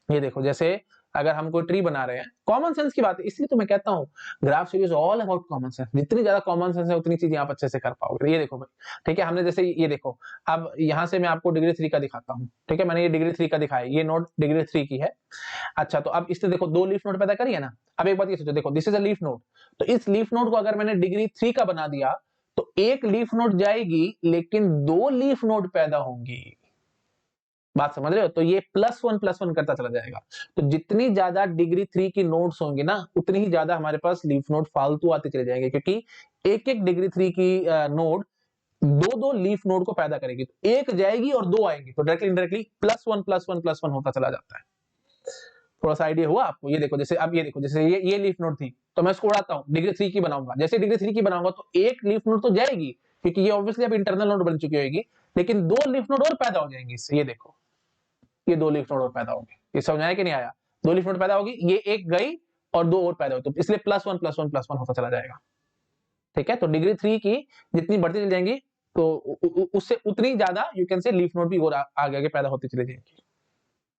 ये देखो जैसे अगर हम कोई ट्री बना रहे हैं, कॉमन सेंस की बात है, इसलिए तो मैं कहता हूँ graph series all about common sense. जितनी ज्यादा कॉमन सेंस है उतनी चीजें आप अच्छे से कर पाओगे। ये देखो भाई, ठीक है, हमने जैसे ये देखो, अब यहां से मैं आपको डिग्री 3 का दिखाता हूँ। ठीक है, मैंने ये डिग्री 3 का दिखाया, ये नोड डिग्री 3 की है। अच्छा, तो अब इससे देखो 2 लीफ नोड पैदा करी है ना। अब एक बात ये सोचो, देखो this is a leaf node, तो इस लीफ नोड को अगर मैंने डिग्री 3 का बना दिया तो एक लीफ नोड जाएगी लेकिन 2 लीफ नोड पैदा होंगी। बात समझ रहे हो? तो ये +1 करता चला जाएगा। तो जितनी ज्यादा डिग्री 3 की नोड्स होंगी ना, उतनी ही ज्यादा हमारे पास लीफ नोड फालतू आते चले जाएंगे, क्योंकि एक एक डिग्री 3 की नोड दो लीफ नोड को पैदा करेगी। तो एक जाएगी और 2 आएंगी, तो डायरेक्टली इनडायरेक्टली +1 होता चला जाता है। थोड़ा सा आइडिया हुआ आपको? ये देखो जैसे, अब ये देखो जैसे ये लीफ नोड थी, तो मैं इसको उड़ाता हूँ, डिग्री 3 की बनाऊंगा। जैसे डिग्री 3 की बनाऊंगा तो एक लीफ नोड तो जाएगी, क्योंकि ये ऑब्वियसली अब इंटरनल नोड बन चुकी होगी, लेकिन 2 लीफ नोड और पैदा हो जाएंगी इससे। ये देखो, ये 2 लीफ नोड और पैदा होंगे। ये समझ आया कि नहीं आया? 2 लीफ नोड पैदा होगी, ये एक गई और 2 और पैदा हुई, तो इसलिए +1 होता चला जाएगा। ठीक है, तो डिग्री 3 की जितनी बढ़ती चली जाएंगी, तो उससे उतनी ज्यादा यू कैन से लीफ नोड भी और आगे आगे पैदा होती चली जाएंगी।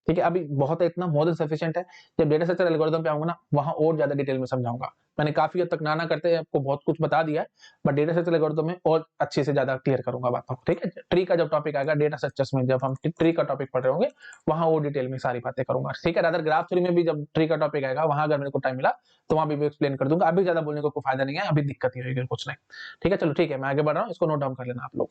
ठीक है, अभी बहुत है, इतना मोर देन सफिशिएंट है। जब डेटा स्ट्रक्चर एल्गोरिथम पे आऊंगा ना, वहां और ज्यादा डिटेल में समझाऊंगा। मैंने काफी हद तक ना करते आपको बहुत कुछ बता दिया है, बट डेटा स्ट्रक्चर एल्गोरिथम में और अच्छे से ज्यादा क्लियर करूंगा बातों को। ठीक है, ट्री का जब टॉपिक आएगा डेटा स्ट्रक्चर्स में, जब हम ट्री का टॉपिक पढ़ रहे होंगे, वहां और डिटेल में सारी बातें करूंगा। ठीक है, अदर ग्राफ थ्योरी में भी जब ट्री का टॉपिक आएगा, वहां अगर मेरे को टाइम मिला तो वहां भी एक्सप्लेन कर दूंगा। अभी ज्यादा बोलने को कोई फायदा नहीं है, अभी दिक्कत ही होगी कुछ नहीं। ठीक है, चलो ठीक है, मैं आगे बढ़ रहा हूँ, इसको नोट डाउन कर लेना आप लोग।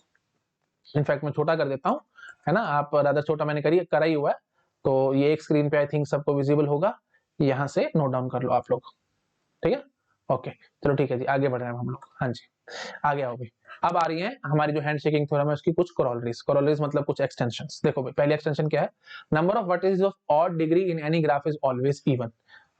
इनफैक्ट मैं छोटा कर देता हूँ, है ना, आप रादर छोटा मैंने करा ही हुआ है, तो ये एक स्क्रीन पे आई थिंक सबको विजिबल होगा। यहाँ से नोट डाउन कर लो आप लोग। ठीक है, ओके, चलो ठीक है जी, आगे बढ़ रहे हैं हम लोग। हाँ जी, आगे आओ भाई। अब आ रही है हमारी जो हैंडशेकिंग थ्योरम है उसकी कुछ कोरोलरीज मतलब कुछ एक्सटेंशंस। देखो भाई, पहली एक्सटेंशन क्या है, number of vertices of odd degree in any graph is always even.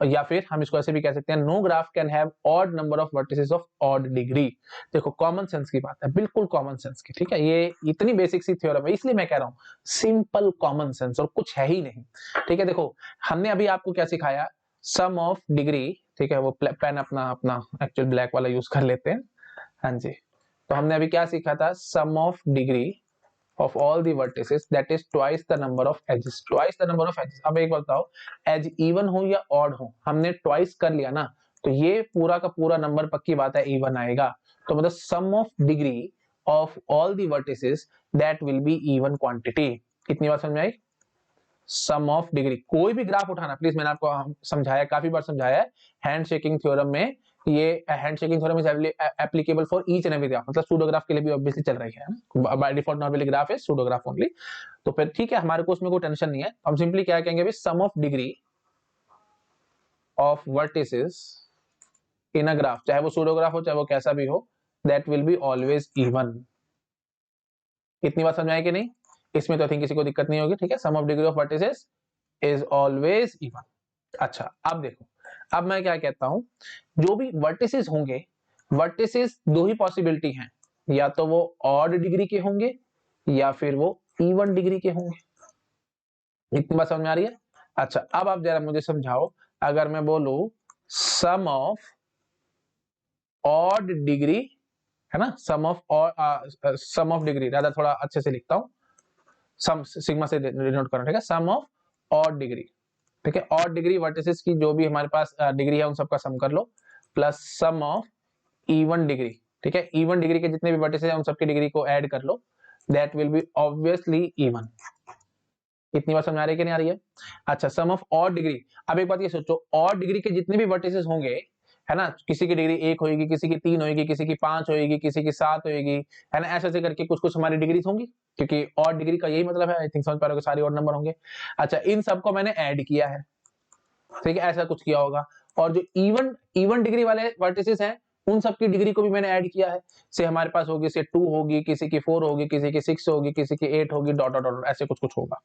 या फिर हम इसको ऐसे भी कह सकते हैं, no graph can have odd number of vertices of odd degree. देखो कॉमन सेंस की बात है, बिल्कुल कॉमन सेंस की, ठीक है, ये इतनी बेसिक सी थ्योरम है, इसलिए मैं कह रहा हूं सिंपल कॉमन सेंस, और कुछ है ही नहीं। ठीक है, देखो हमने अभी आपको क्या सिखाया, सम ऑफ डिग्री, ठीक है, वो पेन अपना अपना एक्चुअल ब्लैक वाला यूज कर लेते हैं। हाँ जी, तो हमने अभी क्या सीखा था, sum of degree of all the vertices that is twice the number of edges, twice the number of edges। अब एक बताओ, एज इवन हो या ऑड हो, हमने ट्वाइस कर लिया ना, तो ये पूरा का पूरा नंबर पक्की बात है इवन आएगा। तो मतलब sum of degree of all the vertices that will be even quantity. कितनी बार समझ में आई, सम ऑफ डिग्री, कोई भी ग्राफ उठाना, प्लीज मैंने आपको समझाया, काफी बार समझाया है, हैंड शेकिंग थ्योरम में, ये hand shaking theorem is applicable for each and every graph, मतलब सूडो ग्राफ के लिए भी ऑब्वियसली चल रही है, by default normally graph is pseudo graph only. तो फिर ठीक है, हमारे को उसमें कोई टेंशन नहीं है, हम सिंपली क्या कहेंगे भी, sum of degree of vertices in a graph, चाहे वो सूडो ग्राफ हो चाहे वो कैसा भी हो, that will be always even. इतनी बात समझ आए कि नहीं, इसमें तो आई थिंक किसी को दिक्कत नहीं होगी। ठीक है, sum of degree of vertices is always even. अच्छा अब देखो, अब मैं क्या कहता हूं, जो भी वर्टिसेस होंगे, वर्टिसेस दो ही पॉसिबिलिटी हैं, या तो वो ऑड डिग्री के होंगे या फिर वो इवन डिग्री के होंगे। इतनी बात समझ में आ रही है। अच्छा अब आप जरा मुझे समझाओ, अगर मैं बोलूं सम ऑफ ऑड डिग्री, है ना, सम ऑफ डिग्री, रादर थोड़ा अच्छे से लिखता हूं, सम सिग्मा से डिनोट करना, ठीक है, सम ऑफ ऑड डिग्री, ठीक है, ऑड डिग्री वर्टिसेस की जो भी हमारे पास डिग्री है उन सबका सम कर लो, plus sum of even degree, ठीक है, इवन डिग्री के जितने भी वर्टिसेस हैं उन सबकी डिग्री को ऐड कर लो, that will be obviously even. इतनी बात समझ आ रही है कि नहीं आ रही है। अच्छा सम ऑफ ऑड डिग्री, अब एक बात ये सोचो, ऑड डिग्री के जितने भी वर्टिसेस होंगे, है ना, किसी की डिग्री 1 होगी, किसी की 3 होगी, किसी की 5 होगी, किसी की 7 होगी, है ना, ऐसे ऐसे करके कुछ कुछ हमारी डिग्रीज होंगी, क्योंकि ऑड डिग्री का यही मतलब है, आई थिंक समझ पा रहे हो, सारे ऑड नंबर होंगे। अच्छा इन सबको मैंने ऐड किया है, ठीक है, ऐसा कुछ किया होगा, और जो इवन इवन डिग्री वाले वर्टिसेस हैं उन सबकी डिग्री को भी मैंने ऐड किया है, से हमारे पास होगी, से 2 होगी, किसी की 4 होगी, किसी की 6 होगी, किसी की 8 होगी, डॉट डॉट डॉट ऐसे कुछ कुछ होगा।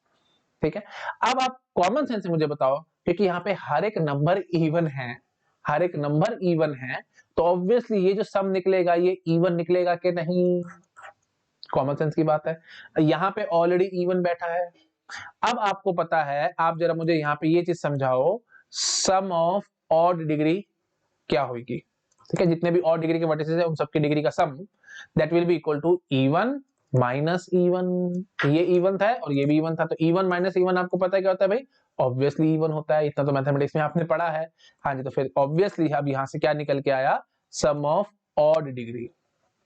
ठीक है, अब आप कॉमन सेंस से मुझे बताओ, क्योंकि यहाँ पे हर एक नंबर इवन है, हर एक नंबर इवन है, तो ऑब्वियसली ये जो सम निकलेगा ये इवन निकलेगा कि नहीं, कॉमन सेंस की बात है, यहाँ पे ऑलरेडी इवन बैठा है। अब आपको पता है, आप जरा मुझे यहाँ पे ये चीज समझाओ, सम ऑफ ऑड डिग्री क्या होगी, ठीक है, जितने भी ऑड डिग्री के वर्टिसेस है उन सबकी डिग्री का sum, that will be equal to even minus even. ये इवन था और ये भी इवन था, तो इवन माइनस इवन आपको पता है क्या होता है भाई, ऑब्वियसली इवन होता है, इतना तो मैथमेटिक्स में आपने पढ़ा है। हाँ जी, तो फिर ऑब्वियसली अब यहाँ से क्या निकल के आया, सम ऑफ ऑड डिग्री,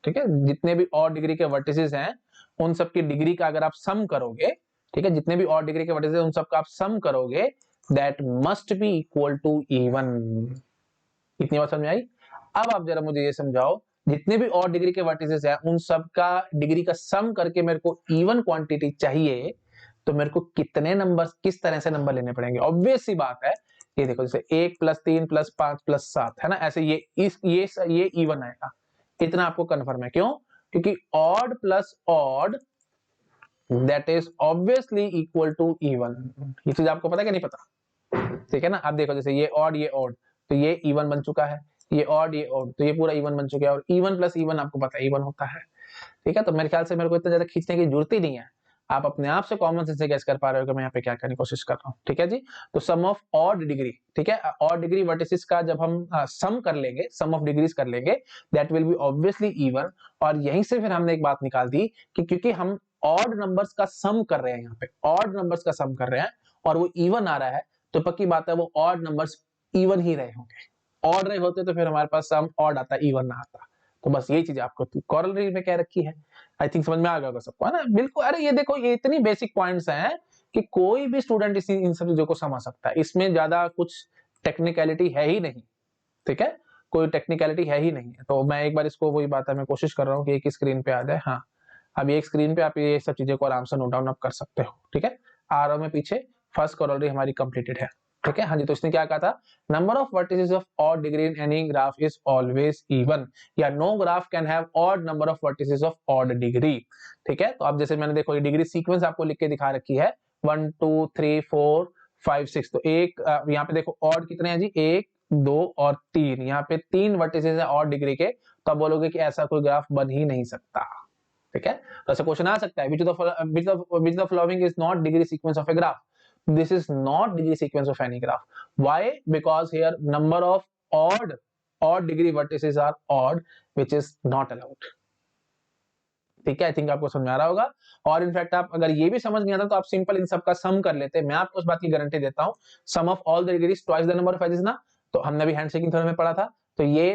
ठीक है, जितने भी ऑड डिग्री के वर्टिसेस हैं उन सबकी डिग्री का अगर आप सम करोगे, ठीक है, जितने भी ऑड डिग्री के वर्टिसेस उन सबका आप सम करोगे, that must be equal to even. इतनी बात समझ में आई। अब आप जरा मुझे ये समझाओ, जितने भी और डिग्री के वर्टिसेस हैं उन सब का डिग्री का सम करके मेरे को इवन क्वांटिटी चाहिए, तो मेरे को कितने नंबर, किस तरह से नंबर लेने पड़ेंगे। ऑब्वियस सी बात है, ये देखो जैसे 1 + 3 + 5 + 7 है ना, ऐसे ये इवन आएगा, इतना आपको कंफर्म है। क्यों, क्योंकि odd plus odd that is obviously equal to even. ये चीज आपको पता है कि नहीं पता, ठीक है ना। अब देखो जैसे ये ऑड तो ये इवन बन चुका है, ये ऑड तो ये पूरा इवन बन चुका है, और इवन प्लस इवन आपको पता है इवन होता है, ठीक है। तो मेरे ख्याल से मेरे को इतना ज्यादा खींचने की जरूरत ही नहीं है, आप अपने आप से कॉमन सेंस से गैस कर पा रहे हो कि मैं यहाँ पे क्या करने की कोशिश कर रहा हूँ, ठीक है जी। तो सम ऑफ ऑड डिग्री, ठीक है, ऑड डिग्री वर्टिसेस का जब हम सम कर लेंगे, सम ऑफ डिग्रीज कर लेंगे, that will be obviously even. और यहीं से फिर हमने एक बात निकाल दी कि क्योंकि हम ऑड नंबर्स का सम कर रहे हैं, यहाँ पे ऑड नंबर्स का सम कर रहे हैं और वो इवन आ रहा है, तो पक्की बात है वो ऑड नंबर्स इवन ही रहे होंगे। ऑड रहे होते तो फिर हमारे पास सम ऑड आता, इवन ना आता। तो बस यही चीज आपको कॉरलरी में कह रखी है, आई थिंक समझ में आ गया होगा सबको, है ना। बिल्कुल, अरे ये देखो ये इतनी बेसिक पॉइंट्स हैं कि कोई भी स्टूडेंट इन सब चीजों को समझ सकता है, इसमें ज्यादा कुछ टेक्निकलिटी है ही नहीं, ठीक है, कोई टेक्निकलिटी है ही नहीं है। तो मैं एक बार इसको, वही बात है, मैं कोशिश कर रहा हूँ कि एक स्क्रीन पे आ जाए। हाँ, अब एक स्क्रीन पे आप ये सब चीजों को आराम से नोट डाउन अप कर सकते हो, ठीक है। आ रहा हूं मैं पीछे, फर्स्ट कॉरलरी हमारी कंप्लीटेड है, ठीक है। हाँ जी, तो इसने क्या कहा था, number of vertices of odd degree in any graph is always even, या no graph can have odd number of vertices of odd degree, ठीक है। तो अब जैसे मैंने देखो ये डिग्री सीक्वेंस आपको लिख के दिखा रखी है, 1 2 3 4 5 6। तो एक यहाँ पे देखो ऑड कितने हैं जी, 1 2 और 3, यहाँ पे 3 वर्टिसेस है ऑड डिग्री के, तो आप बोलोगे कि ऐसा कोई ग्राफ बन ही नहीं सकता। ठीक है, तो ऐसा क्वेश्चन आ सकता है, which the following is not degree sequence of a graph. This is not degree sequence of any graph. Why? Because here number of odd degree vertices are odd, which is not allowed. ठीक है, I think आपको समझ आ रहा होगा। और in fact आप अगर ये भी समझ नहीं आता तो आप सिंपल इन सब का सम कर लेते हैं। मैं आपको उस बात की गारंटी देता हूं, sum of all the degrees twice the number of edges ना, तो हमने भी हैंडशेकिंग थ्योरम में पढ़ा था, तो ये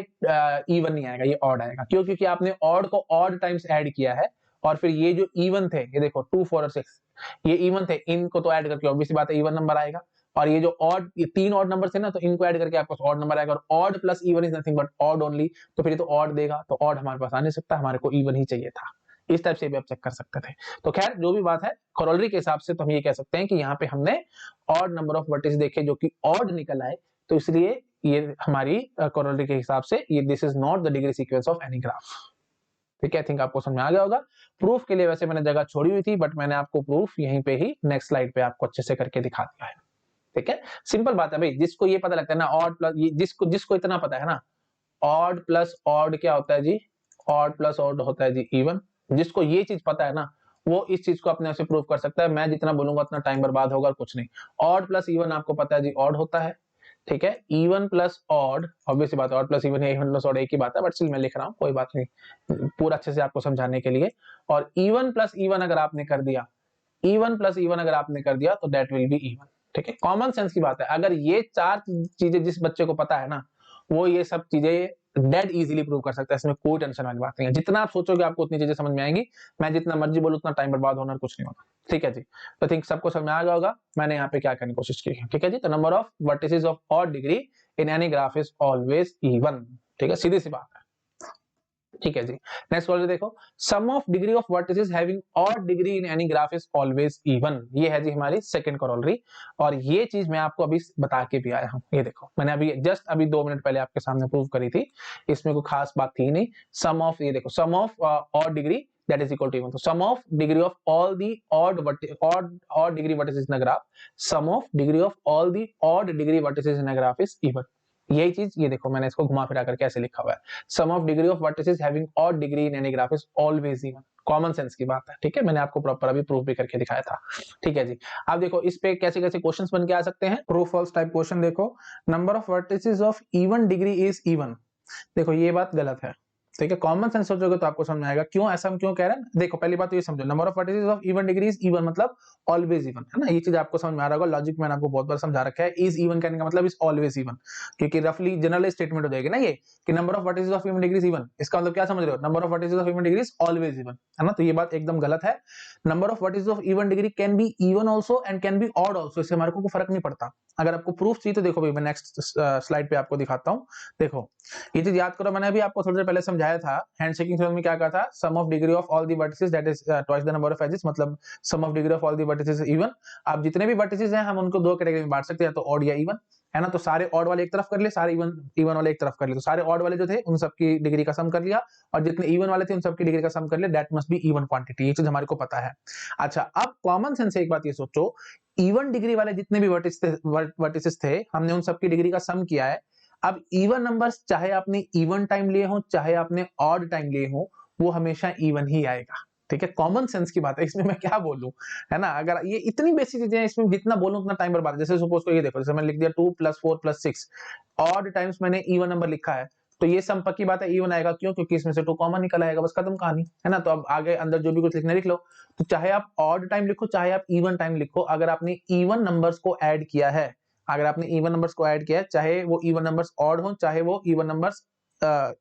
इवन नहीं आएगा, ये ऑड आएगा। क्यों? क्योंकि आपने ऑड को ऑड टाइम्स ऐड किया है, और फिर ये जो इवन थे, ये देखो 2 4 और 6 ये इवन थे, इनको तो ऐड करके ऑब्वियसली बात है इवन नंबर आएगा। और ये जो ऑड, ये 3 ऑड नंबर थे ना, तो इनको ऐड करके आपको ऑड नंबर आएगा, और odd plus even is nothing but odd only, तो फिर ये तो ऑड देगा, तो ऑड हमारे पास आ नहीं सकता, हमारे को इवन ही चाहिए था। इस टाइप से भी आप चेक कर सकते थे। तो खैर जो भी बात है, कोरोलरी के हिसाब से तो हम ये कह सकते हैं कि यहाँ पे हमने ऑड नंबर ऑफ वर्टिसेस देखे जो कि ऑड निकल आए, तो इसलिए ये हमारी कोरोलरी के हिसाब से ये this is not the degree sequence of any graph. ठीक है, आई थिंक आपको समझ में आ गया होगा। प्रूफ के लिए वैसे मैंने जगह छोड़ी हुई थी, बट मैंने आपको प्रूफ यहीं पे ही नेक्स्ट स्लाइड पे आपको अच्छे से करके दिखा दिया है। ठीक है, सिंपल बात है भाई, जिसको ये पता लगता है ना ऑड प्लस, जिसको इतना पता है ना ऑड प्लस ऑड क्या होता है जी, ऑड प्लस ऑड होता है जी इवन। जिसको ये चीज पता है ना वो इस चीज को अपने आप से प्रूव कर सकता है। मैं जितना बोलूंगा उतना टाइम बर्बाद होगा और कुछ नहीं। ऑड प्लस इवन आपको पता है जी ऑड होता है। ठीक है, इवन प्लस ऑड ऑब्वियसली बात है, ऑड प्लस इवन है, इवन प्लस ऑड एक ही बात है, बट स्टिल मैं लिख रहा हूँ, कोई बात नहीं, पूरा अच्छे से आपको समझाने के लिए। और इवन प्लस इवन अगर आपने कर दिया, इवन प्लस इवन अगर आपने कर दिया तो दैट विल बी इवन। ठीक है, कॉमन सेंस की बात है, अगर ये 4 चीजें जिस बच्चे को पता है ना, वो ये सब चीजें डेड इजीली प्रूव कर सकता है, इसमें कोई टेंशन वाली बात नहीं है। जितना आप सोचोगे आपको उतनी चीजें समझ में आएंगी। मैं जितना मर्जी बोलूं उतना टाइम बर्बाद होना कुछ नहीं होगा। ठीक है जी, तो थिंक सबको समझ में आ गया होगा मैंने यहाँ पे क्या करने की कोशिश की है। ठीक है जी, तो number of vertices of odd degree in any graph is always even. ठीक है, सीधी सी बात है। ठीक है जी, नेक्स्ट क्वेश्चन देखो, sum of degree of vertices having odd degree in any graph is always even. ये है जी हमारी सेकंड करोलरी, और ये चीज मैं आपको अभी बता के भी आया हूं। ये देखो मैंने अभी जस्ट अभी 2 मिनट पहले आपके सामने प्रूव करी थी, इसमें कोई खास बात थी नहीं। सम ऑफ, ये देखो sum of odd degree that is equal to even, so sum of degree of all the odd degree vertices in a graph, sum of degree of all the odd degree vertices in a graph is even। यही चीज ये देखो मैंने इसको घुमा फिरा करके ऐसे लिखा हुआ है, sum of degree of vertices having odd degree in any graph is always even. Common sense की बात है। ठीक है, मैंने आपको प्रॉपर अभी प्रूफ भी करके दिखाया था। ठीक है जी, अब देखो इस पे कैसे कैसे क्वेश्चंस बन के आ सकते हैं, ट्रू फॉल्स टाइप क्वेश्चन। देखो, number of vertices of even degree is even. देखो ये बात गलत है। ठीक है, कॉमन सेंस सोचोगे तो आपको समझ में आएगा क्यों ऐसा हम क्यों कह रहे हैं। देखो पहली बात तो ये समझो, number of vertices of even degree is even मतलब ऑलवेज इवन, है ना। ये चीज आपको समझ में आ रहा होगा, लॉजिक मैंने आपको बहुत बार समझा रखा है। इज इवन कहने का मतलब इज ऑलवेज इवन, क्योंकि रफली जनरल स्टेटमेंट हो जाएगी ना ये कि number of vertices of even degree is even. इसका मतलब क्या समझ रहे हो, number of vertices of even degree is always even, है ना। तो ये बात एकदम गलत है। Number of vertices of even degree can be even also and can be odd also, इससे हमारे को कोई फर्क नहीं पड़ता। अगर आपको प्रूफ चाहिए तो देखो भाई मैं नेक्स्ट स्लाइड पे आपको दिखाता हूं। देखो ये चीज याद करो, मैंने अभी आपको थोड़ी देर पहले समझाया था हैंडशेकिंग थ्योरम में क्या कहा था, sum of degree of all the vertices that is twice the number of edges, मतलब sum of degree of all the vertices even. आप जितने भी वर्टिसेस हैं हम उनको दो कैटेगरी में बांट सकते हैं, तो ऑड या इवन, है ना। तो सारे ऑड वाले एक तरफ कर ले, सारे इवन वाले एक तरफ कर ले। तो सारे ऑड वाले जो थे उन सबकी डिग्री का सम कर लिया, और जितने इवन वाले थे उन सबकी डिग्री का सम कर लिया, that must be even quantity. ये चीज हमारे को पता है। अच्छा, अब कॉमन सेंस से एक बात ये सोचो, इवन डिग्री वाले जितने भी वर्टिसेस थे हमने उन सबकी डिग्री का सम किया है। अब इवन नंबर्स चाहे आपने इवन टाइम लिए हो चाहे आपने ऑड टाइम लिए हो, वो हमेशा इवन ही आएगा। ठीक है, कॉमन सेंस की बात है, इसमें मैं क्या बोलूं, है ना। अगर ये इतनी बेसिक चीजें हैं, इसमें जितना बोलूं उतना टाइम बर्बाद। जैसे सपोज को ये देखो, जैसे मैंने लिख दिया 2 + 4 + 6, ऑड टाइम्स मैंने इवन नंबर लिखा है, तो ये सम पक्की बात है इवन आएगा। क्यों? क्योंकि इसमें से 2 कॉमन निकल आएगा, बस खत्म कहानी, है ना। तो अब आगे अंदर जो भी कुछ लिखना लिख लो। तो चाहे आप ऑड टाइम लिखो चाहे आप इवन टाइम लिखो, अगर आपने इवन नंबर्स को ऐड किया है, अगर आपने इवन नंबर्स को ऐड किया है, चाहे वो इवन नंबर्स ऑड हो चाहे वो इवन नंबर्स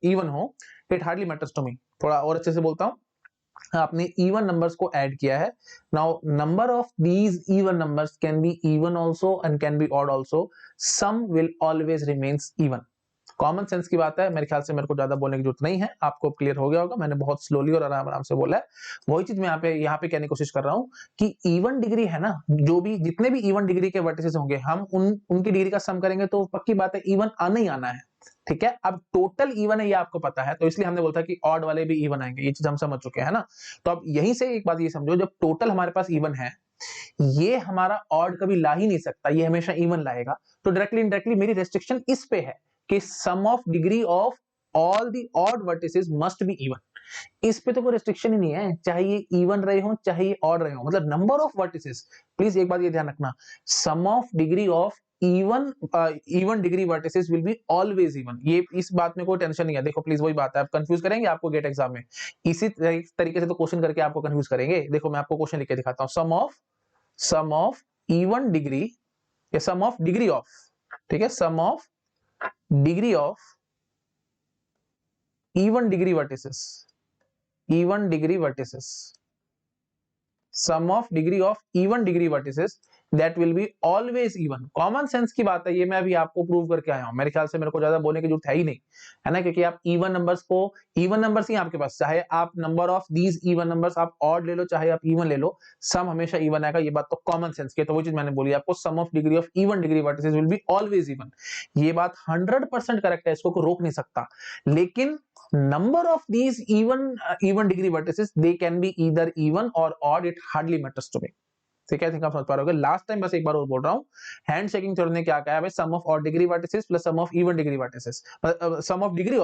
इवन हो, it hardly matters to me. थोड़ा और अच्छे से बोलता हूं, आपने इवन नंबर्स को ऐड किया है, now number of these even numbers can be even also and can be odd also, some will always remains even. Common sense की बात है, मेरे ख्याल से मेरे को ज्यादा बोलने की जरूरत नहीं है, आपको क्लियर हो गया होगा। मैंने बहुत स्लोली और आराम आराम से बोला है। वही चीज मैं यहाँ पे कहने की कोशिश कर रहा हूँ कि इवन डिग्री है ना, जो भी जितने भी इवन डिग्री के वर्टिसेस होंगे हम उनकी डिग्री का सम करेंगे तो पक्की बात है इवन आना ही आना है। ठीक है, अब टोटल इवन है ये आपको पता है, तो इसलिए हमने बोला था कि ऑड वाले भी इवन आएंगे, ये चीज हम समझ चुके हैं ना। तो अब यहीं से एक बात ये समझो, जब टोटल हमारे पास इवन है ये हमारा ऑड कभी ला ही नहीं सकता, ये हमेशा इवन लाएगा। तो डायरेक्टली इनडायरेक्टली मेरी रेस्ट्रिक्शन इस पे है कि sum of degree of all the odd vertices must be even. इस पे तो कोई रेस्ट्रिक्शन ही नहीं है, चाहे ये इवन रहे हो चाहे ये ऑड रहे हो, मतलब नंबर ऑफ वर्टिसेस। प्लीज एक बात ये ध्यान रखना, sum of degree of even degree vertices will be always even. ये इस बात में कोई टेंशन नहीं है। देखो प्लीज वही बात है, आप कंफ्यूज करेंगे आपको गेट एग्जाम में, इसी तरीके से तो क्वेश्चन करके आपको कंफ्यूज करेंगे। देखो मैं आपको क्वेश्चन लिख के दिखाता हूं, सम ऑफ इवन डिग्री या सम ऑफ डिग्री ऑफ, ठीक है, sum of degree of even degree vertices, sum of degree of even degree vertices that will be always even. Common sense की बात है, ये मैं अभी आपको प्रूव करके आया हूं, मेरे ख्याल से मेरे को ज्यादा बोलने की जरूरत है ही नहीं, है ना, क्योंकि आप इवन नंबर्स ही आपके पास, चाहे आप number of these even numbers आप ऑड ले लो चाहे आप इवन ले लो, सम हमेशा इवन आएगा। ये बात तो कॉमन सेंस की है, तो वो चीज मैंने बोली आपको, sum of degree of even degree vertices will be always even. ये बात 100% करेक्ट है, इसको कोई रोक नहीं सकता। लेकिन number of these even degree vertices, they can be either even or odd, it hardly matters to me। ठीक है, think आप समझ पा रहे होगे। लास्ट टाइम बस एक बार और बोल रहा हूं, हैंड शेकिंग थ्योरम ने क्या कहा है, sum of odd degree vertices plus sum of even degree vertices, sum of degree